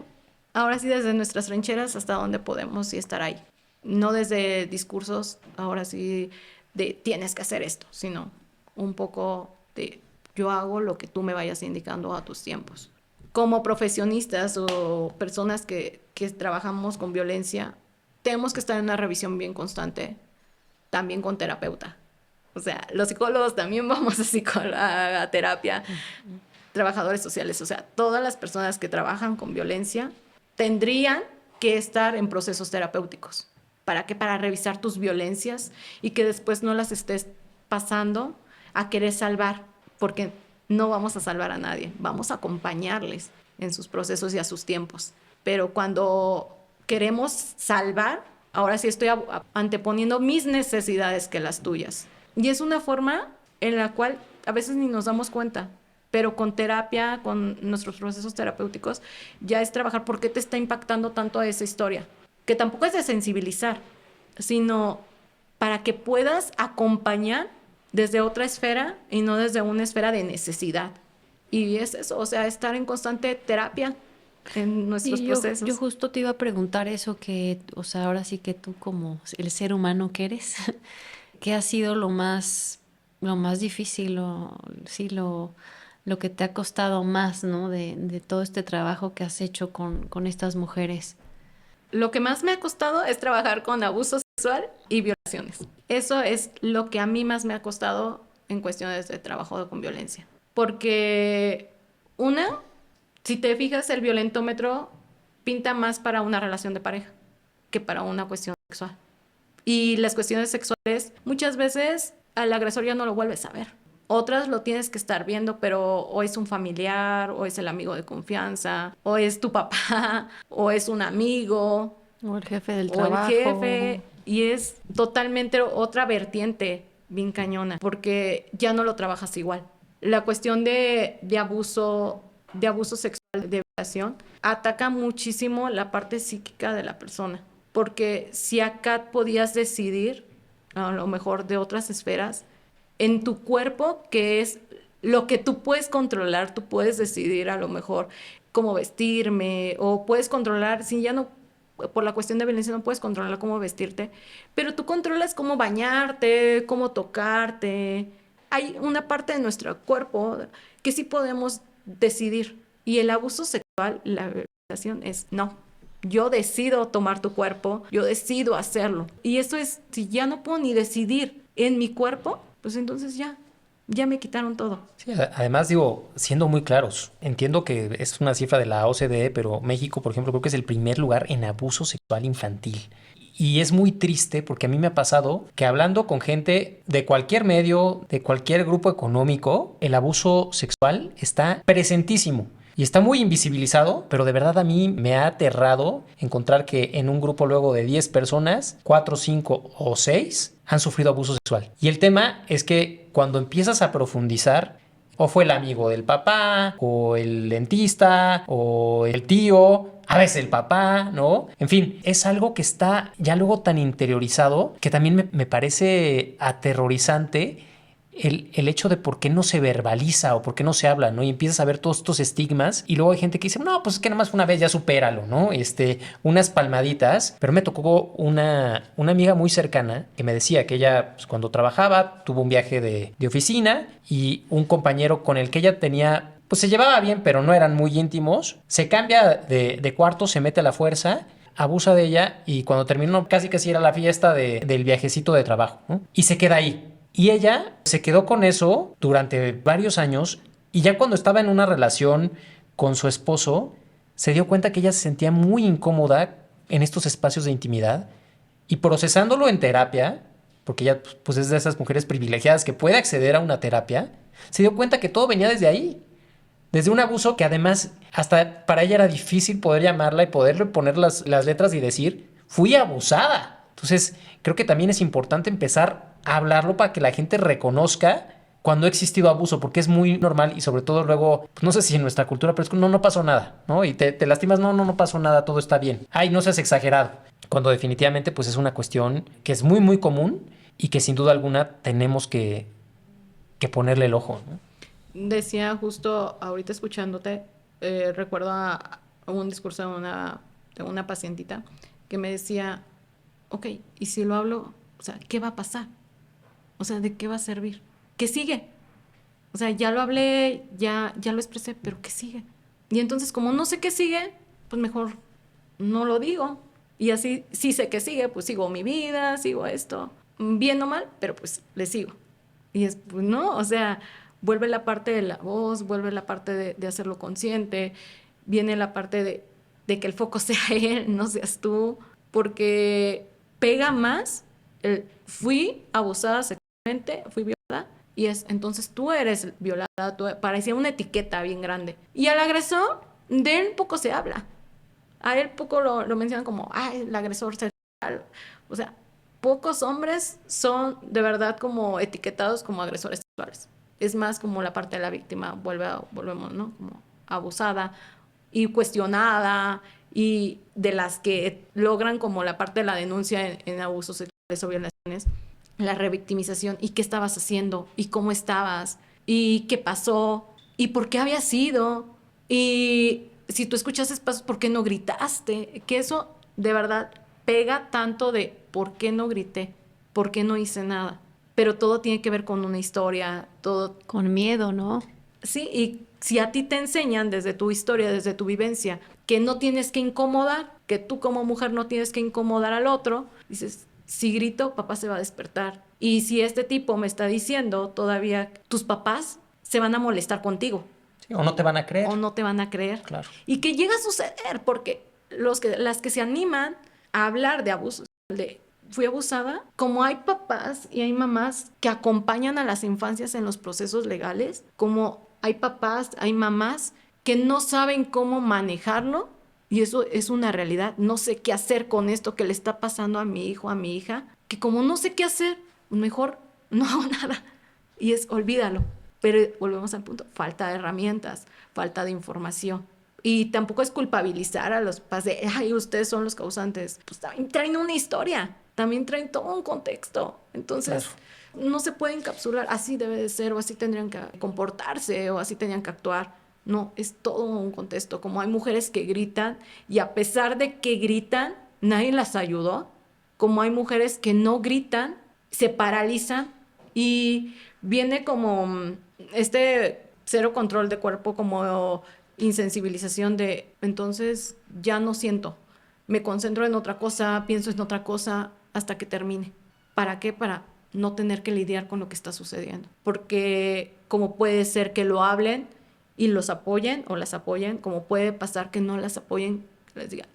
ahora sí, desde nuestras trincheras hasta donde podemos y estar ahí. No desde discursos, ahora sí, de tienes que hacer esto, sino un poco de yo hago lo que tú me vayas indicando a tus tiempos. Como profesionistas o personas que trabajamos con violencia, tenemos que estar en una revisión bien constante, también con terapeuta. O sea, los psicólogos también vamos a terapia, trabajadores sociales, o sea, todas las personas que trabajan con violencia tendrían que estar en procesos terapéuticos. ¿Para qué? Para revisar tus violencias y que después no las estés pasando a querer salvar, porque no vamos a salvar a nadie, vamos a acompañarles en sus procesos y a sus tiempos. Pero cuando queremos salvar, ahora sí estoy anteponiendo mis necesidades que las tuyas. Y es una forma en la cual a veces ni nos damos cuenta, pero con terapia, con nuestros procesos terapéuticos, ya es trabajar por qué te está impactando tanto esa historia, que tampoco es de sensibilizar, sino para que puedas acompañar desde otra esfera y no desde una esfera de necesidad. Y es eso, o sea, estar en constante terapia en nuestros Y yo procesos. justo te iba a preguntar eso que, o sea, ahora sí que tú como el ser humano que eres, ¿qué ha sido lo más difícil, sí, lo que te ha costado más, ¿no? De todo este trabajo que has hecho con estas mujeres. Lo que más me ha costado es trabajar con abuso sexual y violaciones. Eso es lo que a mí más me ha costado en cuestiones de trabajo con violencia. Porque una, si te fijas, el violentómetro pinta más para una relación de pareja que para una cuestión sexual. Y las cuestiones sexuales, muchas veces al agresor ya no lo vuelves a ver. Otras lo tienes que estar viendo, pero o es un familiar, o es el amigo de confianza, o es tu papá, o es un amigo, O el jefe del o el trabajo. jefe. Y es totalmente otra vertiente bien cañona, porque ya no lo trabajas igual. La cuestión de abuso sexual, de violación, ataca muchísimo la parte psíquica de la persona. Porque si acá podías decidir, a lo mejor de otras esferas, en tu cuerpo, que es lo que tú puedes controlar. Tú puedes decidir a lo mejor cómo vestirme, o puedes controlar, si ya no, por la cuestión de violencia no puedes controlar cómo vestirte, pero tú controlas cómo bañarte, cómo tocarte. Hay una parte de nuestro cuerpo que sí podemos decidir, y el abuso sexual, la violación es no. Yo decido tomar tu cuerpo, yo decido hacerlo. Y eso es, si ya no puedo ni decidir en mi cuerpo, pues entonces ya me quitaron todo. Sí, además, digo, siendo muy claros, entiendo que es una cifra de la OCDE, pero México, por ejemplo, creo que es el primer lugar en abuso sexual infantil. Y es muy triste porque a mí me ha pasado que hablando con gente de cualquier medio, de cualquier grupo económico, el abuso sexual está presentísimo. Y está muy invisibilizado, pero de verdad a mí me ha aterrado encontrar que en un grupo luego de 10 personas, 4, 5 o 6 han sufrido abuso sexual. Y el tema es que cuando empiezas a profundizar, o fue el amigo del papá, o el dentista, o el tío, a veces el papá, ¿no? En fin, es algo que está ya luego tan interiorizado que también me parece aterrorizante el hecho de por qué no se verbaliza o por qué no se habla, ¿no? Y empiezas a ver todos estos estigmas y luego hay gente que dice, no, pues es que nada más fue una vez, ya supéralo, ¿no? Unas palmaditas, pero me tocó una amiga muy cercana que me decía que ella, pues, cuando trabajaba, tuvo un viaje de oficina y un compañero con el que ella tenía, pues se llevaba bien, pero no eran muy íntimos, se cambia de cuarto, se mete a la fuerza, abusa de ella y cuando terminó casi era la fiesta del viajecito de trabajo, ¿no? Y se queda ahí. Y ella se quedó con eso durante varios años y ya cuando estaba en una relación con su esposo, se dio cuenta que ella se sentía muy incómoda en estos espacios de intimidad y procesándolo en terapia, porque ella pues es de esas mujeres privilegiadas que puede acceder a una terapia, se dio cuenta que todo venía desde ahí, desde un abuso que además hasta para ella era difícil poder llamarla y poderle poner las letras y decir, fui abusada. Entonces, creo que también es importante empezar a hablarlo para que la gente reconozca cuando ha existido abuso, porque es muy normal y sobre todo luego, pues no sé si en nuestra cultura, pero es que no pasó nada, ¿no? Y te lastimas, no pasó nada, todo está bien. Ay, no seas exagerado. Cuando definitivamente pues es una cuestión que es muy, muy común y que sin duda alguna tenemos que ponerle el ojo, ¿no? Decía justo ahorita escuchándote, recuerdo a un discurso de una pacientita que me decía, ok, y si lo hablo, o sea, ¿qué va a pasar? O sea, ¿de qué va a servir? ¿Qué sigue? O sea, ya lo hablé, ya lo expresé, pero ¿qué sigue? Y entonces, como no sé qué sigue, pues mejor no lo digo. Y así, sí sé qué sigue, pues sigo mi vida, sigo esto, bien o mal, pero pues le sigo. Y es, pues no, o sea, vuelve la parte de la voz, vuelve la parte de hacerlo consciente, viene la parte de que el foco sea él, no seas tú, porque pega más fui abusada sexualmente, fui violada, y entonces tú eres violada, parecía una etiqueta bien grande. Y al agresor, de él poco se habla. A él poco lo mencionan como, ay, el agresor sexual. O sea, pocos hombres son de verdad como etiquetados como agresores sexuales. Es más como la parte de la víctima, volvemos, ¿no? Como abusada y cuestionada, y de las que logran como la parte de la denuncia en abusos sexuales o violaciones, la revictimización, y qué estabas haciendo, y cómo estabas, y qué pasó, y por qué había sido, y si tú escuchaste pasos, ¿por qué no gritaste? Que eso de verdad pega tanto de ¿por qué no grité? ¿Por qué no hice nada? Pero todo tiene que ver con una historia, todo... Con miedo, ¿no? Sí, y si a ti te enseñan desde tu historia, desde tu vivencia, que no tienes que incomodar, que tú como mujer no tienes que incomodar al otro, dices, si grito, papá se va a despertar. Y si este tipo me está diciendo todavía, tus papás se van a molestar contigo. Sí, o no te van a creer. O no te van a creer. Claro. Y que llega a suceder, porque las que se animan a hablar de abusos, de fui abusada, como hay papás y hay mamás que acompañan a las infancias en los procesos legales, como hay papás, hay mamás que no saben cómo manejarlo, y eso es una realidad. No sé qué hacer con esto que le está pasando a mi hijo, a mi hija, que como no sé qué hacer, mejor no hago nada. Y olvídalo. Pero volvemos al punto, falta de herramientas, falta de información. Y tampoco es culpabilizar a los papás de, ay, ustedes son los causantes. Pues también traen una historia, también traen todo un contexto. Entonces, no se puede encapsular, así debe de ser, o así tendrían que comportarse, o así tendrían que actuar. No, es todo un contexto. Como hay mujeres que gritan y a pesar de que gritan, nadie las ayudó. Como hay mujeres que no gritan, se paralizan y viene como cero control de cuerpo, como insensibilización de, entonces ya no siento, me concentro en otra cosa, pienso en otra cosa hasta que termine. ¿Para qué? Para no tener que lidiar con lo que está sucediendo. Porque como puede ser que lo hablen y los apoyen o las apoyen, como puede pasar que no las apoyen, que les digan.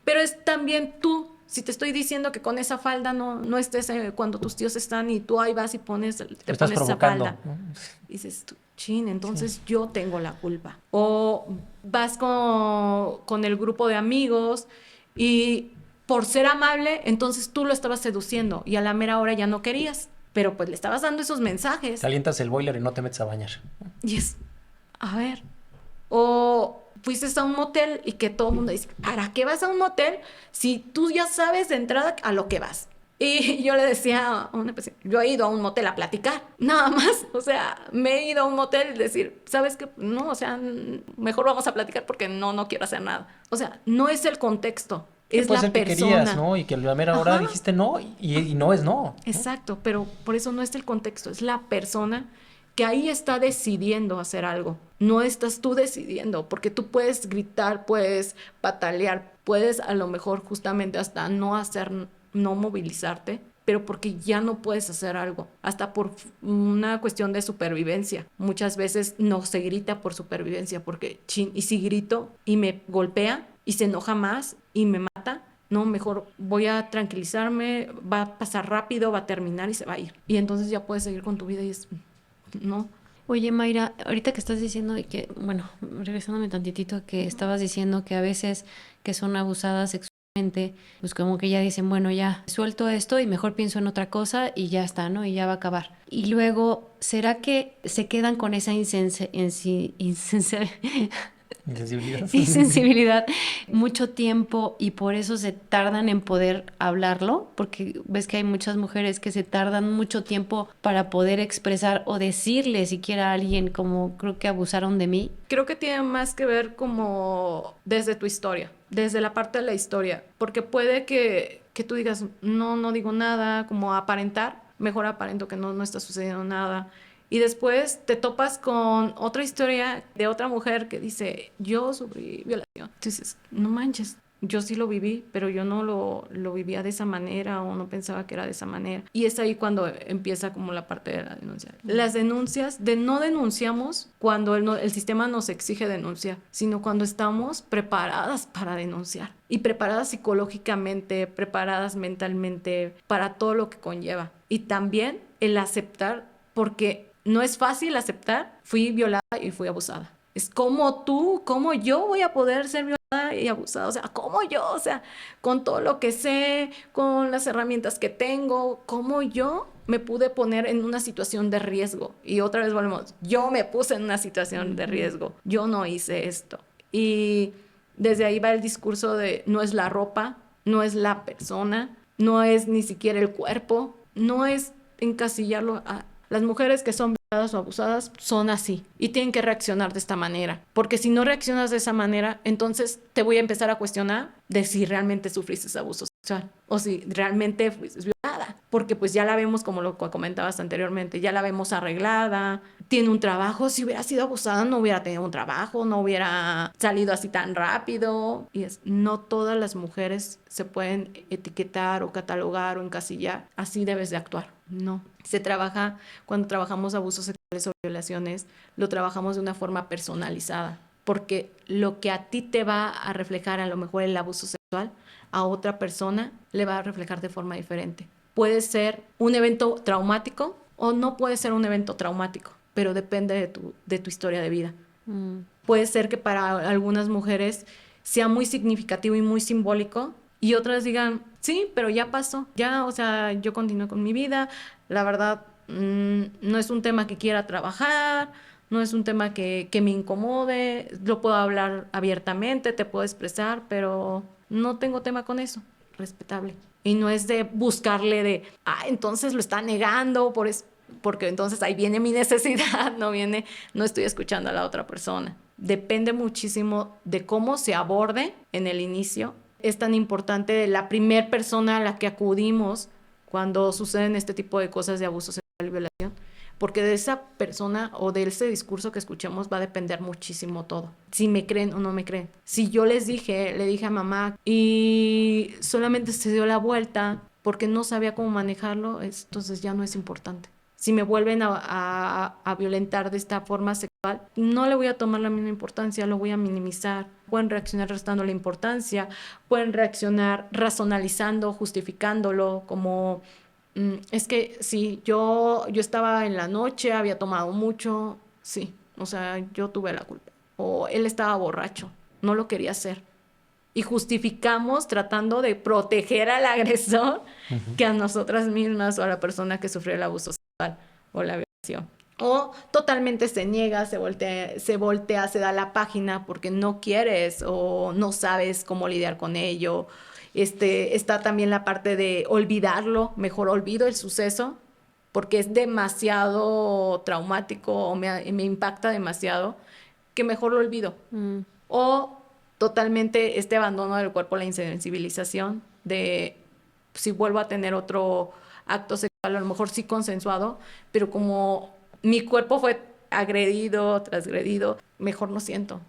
Pero es también tú, si te estoy diciendo que con esa falda no estés cuando tus tíos están y tú ahí vas y te pones esa falda. ¿No? Dices tú, chin, entonces sí, yo tengo la culpa. O vas con el grupo de amigos y por ser amable, entonces tú lo estabas seduciendo y a la mera hora ya no querías, pero pues le estabas dando esos mensajes. Te alientas el boiler y no te metes a bañar. Y es, a ver, o fuiste a un motel y que todo el mundo dice, ¿para qué vas a un motel si tú ya sabes de entrada a lo que vas? Y yo le decía a una persona, yo he ido a un motel a platicar, nada más, o sea, me he ido a un motel y decir, ¿sabes qué? No, o sea, mejor vamos a platicar porque no quiero hacer nada. O sea, no es el contexto, es puede la ser que persona. querías, ¿no? Y que a la mera hora Ajá, dijiste no y no es no. exacto, pero por eso no es el contexto, es la persona que ahí está decidiendo hacer algo. No estás tú decidiendo, porque tú puedes gritar, puedes patalear, puedes a lo mejor justamente hasta no movilizarte, pero porque ya no puedes hacer algo, hasta por una cuestión de supervivencia. Muchas veces no se grita por supervivencia, porque chin, y si grito y me golpea y se enoja más y me mata, no, mejor voy a tranquilizarme, va a pasar rápido, va a terminar y se va a ir. Y entonces ya puedes seguir con tu vida y es, no. Oye, Mayra, ahorita que estás diciendo y que, bueno, regresándome tantitito, que estabas diciendo que a veces que son abusadas sexualmente, pues como que ya dicen, bueno, ya suelto esto y mejor pienso en otra cosa y ya está, ¿no? Y ya va a acabar. Y luego, ¿será que se quedan con esa insensibilidad mucho tiempo y por eso se tardan en poder hablarlo? Porque ves que hay muchas mujeres que se tardan mucho tiempo para poder expresar o decirle siquiera a alguien como creo que abusaron de mí. Creo que tiene más que ver como desde tu historia, desde la parte de la historia, porque puede que tú digas, no digo nada, como aparentar, mejor aparento que no está sucediendo nada. Y después te topas con otra historia de otra mujer que dice, yo sufrí violación. Entonces, no manches, yo sí lo viví, pero yo no lo vivía de esa manera o no pensaba que era de esa manera. Y es ahí cuando empieza como la parte de la denuncia. Las denuncias, no denunciamos cuando el sistema nos exige denunciar, sino cuando estamos preparadas para denunciar. Y preparadas psicológicamente, preparadas mentalmente, para todo lo que conlleva. Y también el aceptar, porque no es fácil aceptar, fui violada y fui abusada. Es como como yo voy a poder ser violada y abusada, o sea, como yo, o sea, con todo lo que sé, con las herramientas que tengo, como yo me pude poner en una situación de riesgo. Y otra vez volvemos, yo me puse en una situación de riesgo, yo no hice esto. Y desde ahí va el discurso de no es la ropa, no es la persona, no es ni siquiera el cuerpo, no es encasillarlo a las mujeres que son violadas o abusadas son así y tienen que reaccionar de esta manera, porque si no reaccionas de esa manera, entonces te voy a empezar a cuestionar de si realmente sufriste abuso sexual o si realmente fuiste violada, porque pues ya la vemos como lo comentabas anteriormente, ya la vemos arreglada, tiene un trabajo, si hubiera sido abusada no hubiera tenido un trabajo, no hubiera salido así tan rápido. Y no todas las mujeres se pueden etiquetar o catalogar o encasillar, así debes de actuar, no. Se trabaja, cuando trabajamos abusos sexuales o violaciones, lo trabajamos de una forma personalizada, porque lo que a ti te va a reflejar a lo mejor el abuso sexual, a otra persona le va a reflejar de forma diferente. Puede ser un evento traumático o no puede ser un evento traumático, pero depende de tu historia de vida. Puede ser que para algunas mujeres sea muy significativo y muy simbólico y otras digan, sí, pero ya pasó, ya, o sea, yo continúo con mi vida, la verdad, no es un tema que quiera trabajar, no es un tema que me incomode, lo puedo hablar abiertamente, te puedo expresar, pero no tengo tema con eso, respetable. Y no es de buscarle entonces lo está negando, por eso. porque entonces ahí viene mi necesidad, no estoy escuchando a la otra persona. Depende muchísimo de cómo se aborde en el inicio. Es tan importante la primer persona a la que acudimos cuando suceden este tipo de cosas de abuso sexual y violación, porque de esa persona o de ese discurso que escuchemos va a depender muchísimo todo. Si me creen o no me creen. Si yo le dije a mamá y solamente se dio la vuelta porque no sabía cómo manejarlo, entonces ya no es importante. Si me vuelven a violentar de esta forma sexual, no le voy a tomar la misma importancia, lo voy a minimizar. Pueden reaccionar restando la importancia, pueden reaccionar razonalizando, justificándolo, como es que sí, yo estaba en la noche, había tomado mucho, sí, o sea, yo tuve la culpa. O él estaba borracho, no lo quería hacer. Y justificamos tratando de proteger al agresor que a nosotras mismas o a la persona que sufrió el abuso sexual o la violación. O totalmente se niega, se voltea, se da la página porque no quieres o no sabes cómo lidiar con ello. Está también la parte de olvidarlo, mejor olvido el suceso porque es demasiado traumático o me impacta demasiado que mejor lo olvido. O totalmente este abandono del cuerpo, la insensibilización de si vuelvo a tener otro acto sexual, a lo mejor sí consensuado, pero como mi cuerpo fue agredido, transgredido, mejor no siento.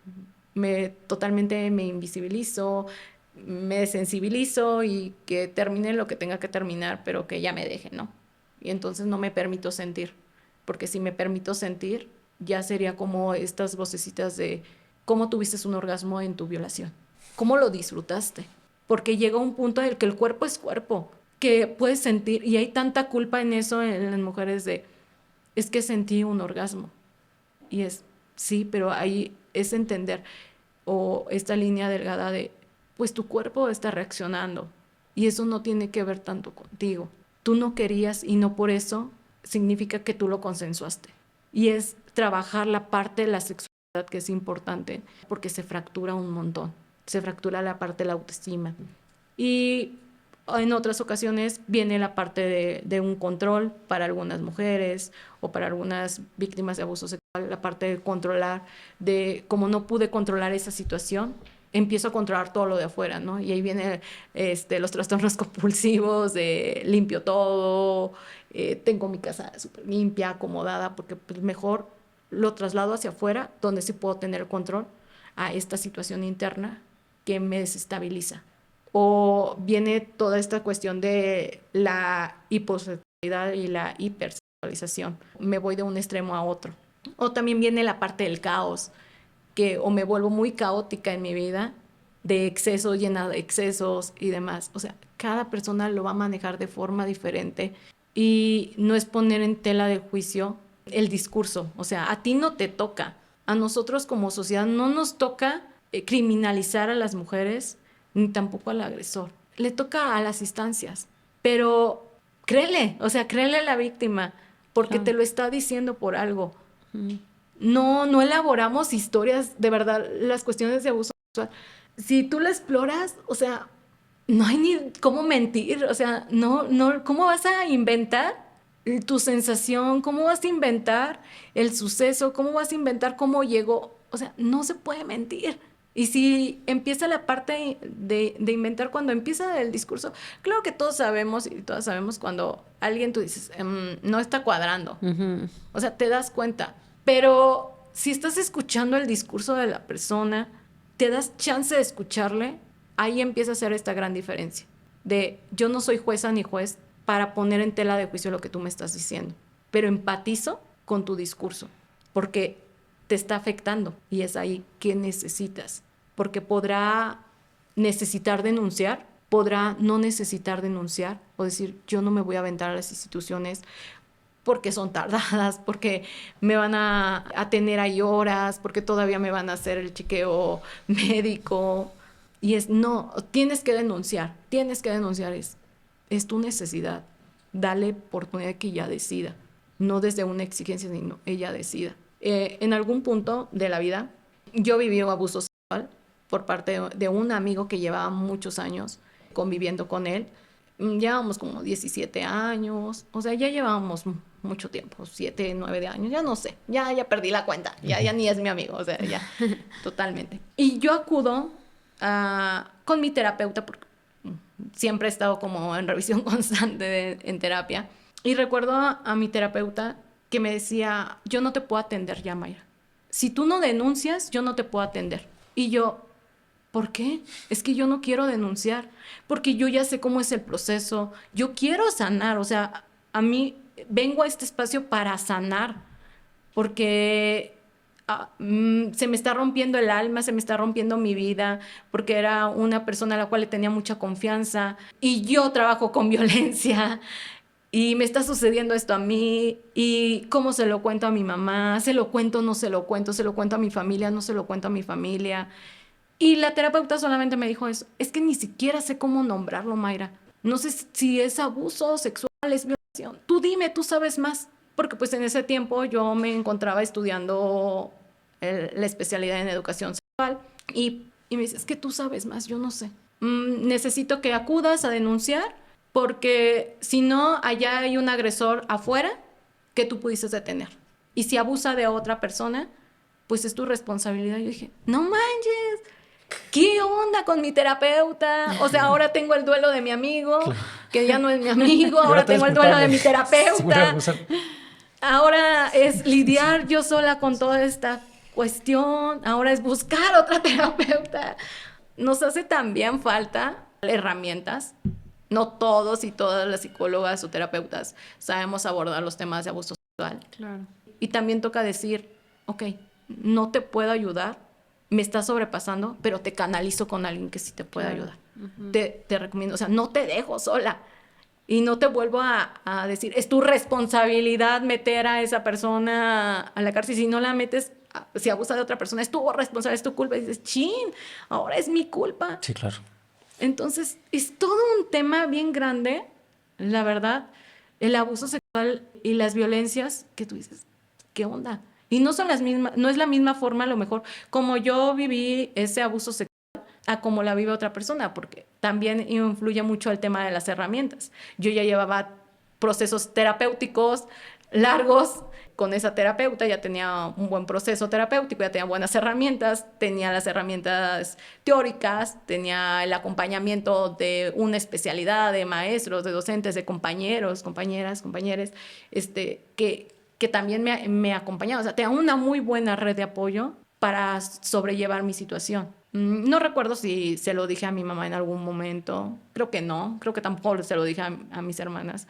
Totalmente me invisibilizo, me desensibilizo y que termine lo que tenga que terminar, pero que ya me deje, ¿no? Y entonces no me permito sentir, porque si me permito sentir, ya sería como estas vocecitas de cómo tuviste un orgasmo en tu violación, cómo lo disfrutaste, porque llega un punto en el que el cuerpo es cuerpo, que puedes sentir, y hay tanta culpa en eso en las mujeres de, es que sentí un orgasmo, y sí, pero ahí es entender, o esta línea delgada de, pues tu cuerpo está reaccionando, y eso no tiene que ver tanto contigo, tú no querías y no por eso significa que tú lo consensuaste, y es trabajar la parte de la sexualidad que es importante porque se fractura un montón, se fractura la parte de la autoestima y en otras ocasiones viene la parte de un control para algunas mujeres o para algunas víctimas de abuso sexual, la parte de controlar, de como no pude controlar esa situación, empiezo a controlar todo lo de afuera, ¿no? Y ahí vienen los trastornos compulsivos de limpio todo, tengo mi casa súper limpia, acomodada, porque pues, mejor lo traslado hacia afuera, donde sí puedo tener control a esta situación interna que me desestabiliza. O viene toda esta cuestión de la hiposexualidad y la hipersexualización. Me voy de un extremo a otro. O también viene la parte del caos, que o me vuelvo muy caótica en mi vida, de excesos, llena de excesos y demás. O sea, cada persona lo va a manejar de forma diferente y no es poner en tela de juicio el discurso, o sea, a ti no te toca, a nosotros como sociedad no nos toca criminalizar a las mujeres, ni tampoco al agresor, le toca a las instancias, pero créele, o sea, créele a la víctima, porque te lo está diciendo por algo. No elaboramos historias, de verdad, las cuestiones de abuso sexual, si tú la exploras, o sea, no hay ni cómo mentir, o sea, no, ¿cómo vas a inventar tu sensación? ¿Cómo vas a inventar el suceso? ¿Cómo vas a inventar cómo llegó? O sea, no se puede mentir. Y si empieza la parte de inventar, cuando empieza el discurso, claro que todos sabemos y todas sabemos cuando alguien tú dices, no está cuadrando. O sea, te das cuenta. Pero si estás escuchando el discurso de la persona, te das chance de escucharle, ahí empieza a hacer esta gran diferencia. De yo no soy jueza ni juez para poner en tela de juicio lo que tú me estás diciendo, pero empatizo con tu discurso, porque te está afectando y es ahí que necesitas, porque podrá necesitar denunciar, podrá no necesitar denunciar o decir yo no me voy a aventar a las instituciones porque son tardadas, porque me van a tener ahí horas, porque todavía me van a hacer el chequeo médico. Y no, tienes que denunciar, es tu necesidad. Dale oportunidad que ella decida, no desde una exigencia, sino ella decida. En algún punto de la vida, yo viví un abuso sexual por parte de un amigo que llevaba muchos años conviviendo con él. Llevábamos como 17 años, o sea, ya llevábamos mucho tiempo, 7, 9 años, ya no sé, ya perdí la cuenta, ya ni es mi amigo, o sea, ya, totalmente. Y yo acudo con mi terapeuta, porque siempre he estado como en revisión constante en terapia, y recuerdo a mi terapeuta que me decía, yo no te puedo atender ya, Mayra. Si tú no denuncias, yo no te puedo atender. Y yo, ¿por qué? Es que yo no quiero denunciar, porque yo ya sé cómo es el proceso, yo quiero sanar, o sea, a mí vengo a este espacio para sanar, porque se me está rompiendo el alma, se me está rompiendo mi vida, porque era una persona a la cual le tenía mucha confianza y yo trabajo con violencia. Y me está sucediendo esto a mí, y cómo se lo cuento a mi mamá, se lo cuento, no se lo cuento, se lo cuento a mi familia, no se lo cuento a mi familia. Y la terapeuta solamente me dijo eso, es que ni siquiera sé cómo nombrarlo, Mayra. No sé si es abuso sexual, es violación. Tú dime, tú sabes más. Porque pues en ese tiempo yo me encontraba estudiando la especialidad en educación sexual y me dice, es que tú sabes más, yo no sé. Necesito que acudas a denunciar porque si no, allá hay un agresor afuera que tú pudieses detener. Y si abusa de otra persona, pues es tu responsabilidad. Yo dije, no manches, ¿qué onda con mi terapeuta? O sea, ahora tengo el duelo de mi amigo, que ya no es mi amigo, ahora tengo el duelo de mi terapeuta. Ahora es lidiar yo sola con toda esta cuestión, ahora es buscar otra terapeuta. Nos hace también falta herramientas. No todos y todas las psicólogas o terapeutas sabemos abordar los temas de abuso sexual. Claro. Y también toca decir, ok, no te puedo ayudar, me está sobrepasando, pero te canalizo con alguien que sí te puede ayudar. Te recomiendo, o sea, no te dejo sola. Y no te vuelvo a decir, es tu responsabilidad meter a esa persona a la cárcel. Si no la metes, si abusa de otra persona, es tu responsabilidad, es tu culpa. Y dices, chin, ahora es mi culpa. Sí, claro. Entonces, es todo un tema bien grande, la verdad, el abuso sexual y las violencias que tú dices, ¿qué onda? Y no son las mismas, no es la misma forma a lo mejor como yo viví ese abuso sexual a como la vive otra persona, porque también influye mucho el tema de las herramientas. Yo ya llevaba procesos terapéuticos largos con esa terapeuta, ya tenía un buen proceso terapéutico, ya tenía buenas herramientas, tenía las herramientas teóricas, tenía el acompañamiento de una especialidad de maestros, de docentes, de compañeros, compañeras, compañeros, que también me acompañaban. O sea, tenía una muy buena red de apoyo para sobrellevar mi situación. No recuerdo si se lo dije a mi mamá en algún momento, creo que no, creo que tampoco se lo dije a mis hermanas,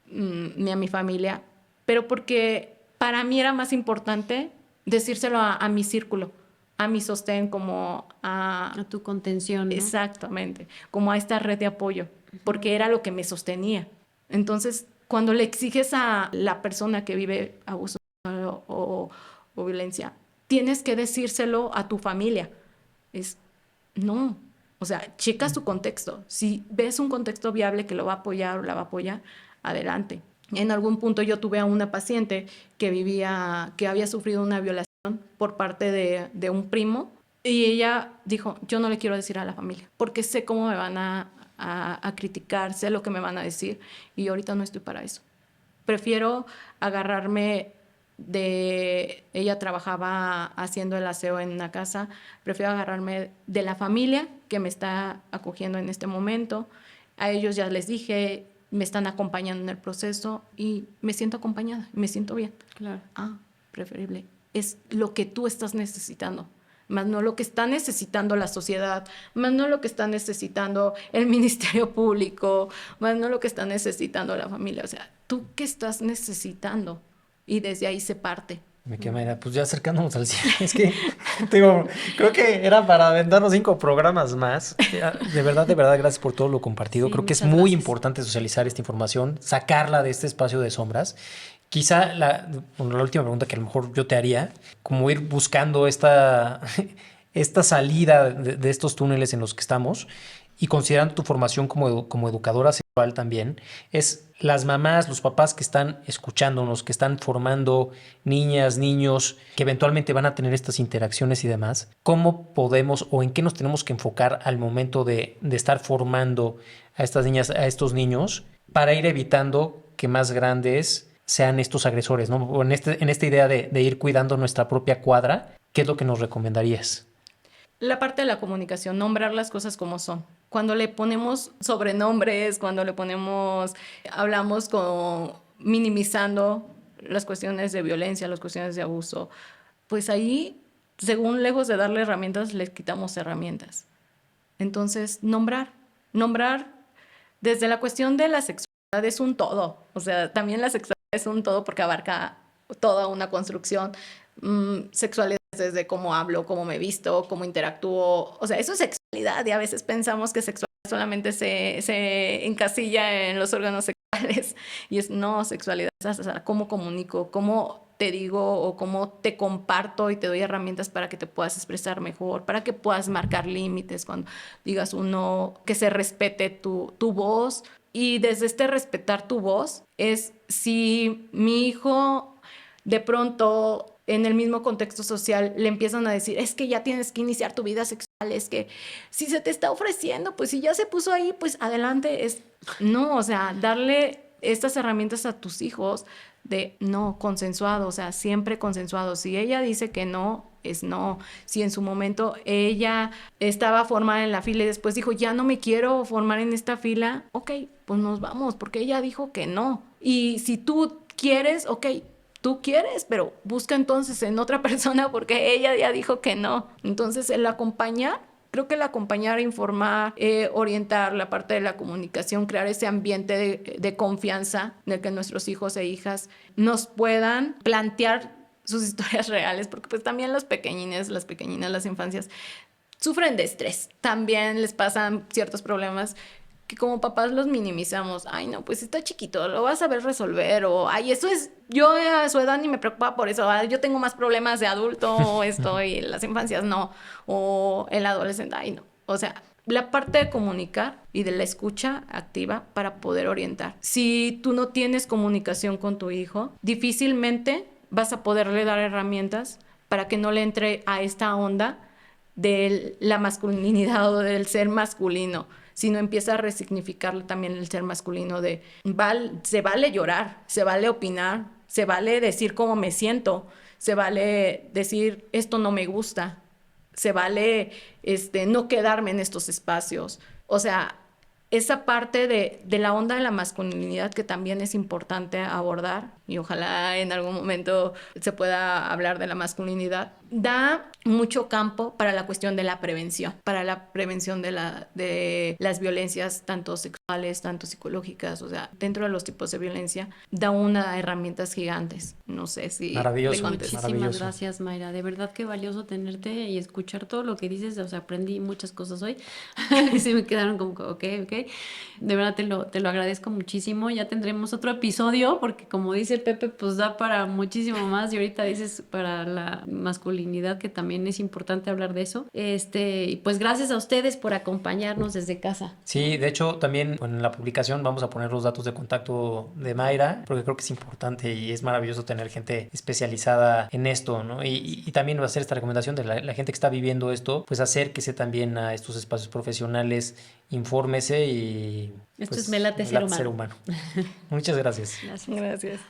ni a mi familia, pero porque para mí era más importante decírselo a mi círculo, a mi sostén, como a tu contención, ¿no? Exactamente, como a esta red de apoyo, porque era lo que me sostenía. Entonces, cuando le exiges a la persona que vive abuso o violencia, tienes que decírselo a tu familia. No, o sea, checa su contexto. Si ves un contexto viable que lo va a apoyar o la va a apoyar, adelante. En algún punto yo tuve a una paciente que había sufrido una violación por parte de un primo, y ella dijo, yo no le quiero decir a la familia, porque sé cómo me van a criticar, sé lo que me van a decir, y ahorita no estoy para eso. Prefiero agarrarme ella trabajaba haciendo el aseo en una casa, prefiero agarrarme de la familia que me está acogiendo en este momento. A ellos ya les dije, me están acompañando en el proceso y me siento acompañada, me siento bien. Claro. Preferible. Es lo que tú estás necesitando, más no lo que está necesitando la sociedad, más no lo que está necesitando el Ministerio Público, más no lo que está necesitando la familia. O sea, ¿tú qué estás necesitando? Y desde ahí se parte. Me queda, pues ya acercándonos al cine. Es que, digo, creo que era para aventarnos 5 programas más. De verdad, gracias por todo lo compartido. Sí, creo que es muchas muy gracias. importante socializar esta información, sacarla de este espacio de sombras. Quizá la última pregunta que a lo mejor yo te haría, como ir buscando esta salida de estos túneles en los que estamos y considerando tu formación como educadora sexual también, es las mamás, los papás que están escuchándonos, que están formando niñas, niños, que eventualmente van a tener estas interacciones y demás. ¿Cómo podemos o en qué nos tenemos que enfocar al momento de estar formando a estas niñas, a estos niños, para ir evitando que más grandes sean estos agresores, ¿no? O en esta idea de ir cuidando nuestra propia cuadra, ¿qué es lo que nos recomendarías? La parte de la comunicación, nombrar las cosas como son. Cuando le ponemos sobrenombres, cuando le ponemos, hablamos con minimizando las cuestiones de violencia, las cuestiones de abuso, pues ahí, según lejos de darle herramientas, les quitamos herramientas. Entonces, nombrar desde la cuestión de la sexualidad es un todo. O sea, también la sexualidad es un todo porque abarca toda una construcción. Sexualidad desde cómo hablo, cómo me visto, cómo interactúo. O sea, eso es sexualidad y a veces pensamos que sexualidad solamente se encasilla en los órganos sexuales y es no, sexualidad es, o sea, cómo comunico, cómo te digo o cómo te comparto y te doy herramientas para que te puedas expresar mejor, para que puedas marcar límites cuando digas un no, que se respete tu voz. Y desde este respetar tu voz es si mi hijo de pronto en el mismo contexto social le empiezan a decir, es que ya tienes que iniciar tu vida sexual, es que si se te está ofreciendo, pues si ya se puso ahí, pues adelante. No, o sea, darle estas herramientas a tus hijos de no, consensuado, o sea, siempre consensuado. Si ella dice que no, es no. Si en su momento ella estaba formada en la fila y después dijo, ya no me quiero formar en esta fila, ok, pues nos vamos, porque ella dijo que no. Y si tú quieres, ok, tú quieres, pero busca entonces en otra persona porque ella ya dijo que no. Entonces, el acompañar, creo que el acompañar, informar, orientar la parte de la comunicación, crear ese ambiente de confianza en el que nuestros hijos e hijas nos puedan plantear sus historias reales, porque pues también los pequeñines, las pequeñinas, las infancias sufren de estrés, también les pasan ciertos problemas que como papás los minimizamos. Ay, no, pues está chiquito, lo vas a saber resolver. O, ay, eso es, yo a su edad ni me preocupa por eso. Ay, yo tengo más problemas de adulto, o esto, y las infancias no. O el adolescente, ay, no. O sea, la parte de comunicar y de la escucha activa para poder orientar. Si tú no tienes comunicación con tu hijo, difícilmente vas a poderle dar herramientas para que no le entre a esta onda de la masculinidad o del ser masculino, sino empieza a resignificarle también el ser masculino de se vale llorar, se vale opinar, se vale decir cómo me siento, se vale decir esto no me gusta, se vale no quedarme en estos espacios. O sea, esa parte de la onda de la masculinidad que también es importante abordar y ojalá en algún momento se pueda hablar de la masculinidad, da mucho campo para la cuestión de la prevención, para la prevención de las violencias tanto sexuales, tanto psicológicas, o sea, dentro de los tipos de violencia, da unas herramientas gigantes. No sé si Maravilloso, muchísimas gracias, Mayra. De verdad que valioso tenerte y escuchar todo lo que dices. O sea, aprendí muchas cosas hoy y se me quedaron como, ok. De verdad te lo agradezco muchísimo. Ya tendremos otro episodio porque como dice Pepe, pues da para muchísimo más y ahorita dices para la masculinidad que también es importante hablar de eso. Y pues gracias a ustedes por acompañarnos desde casa. Sí, de hecho también en la publicación vamos a poner los datos de contacto de Mayra porque creo que es importante y es maravilloso tener gente especializada en esto, ¿no? Y también va a ser esta recomendación de la gente que está viviendo esto, pues acérquese también a estos espacios profesionales, infórmese y... Esto pues, es Me Late Ser Humano. Muchas gracias. Gracias. Gracias.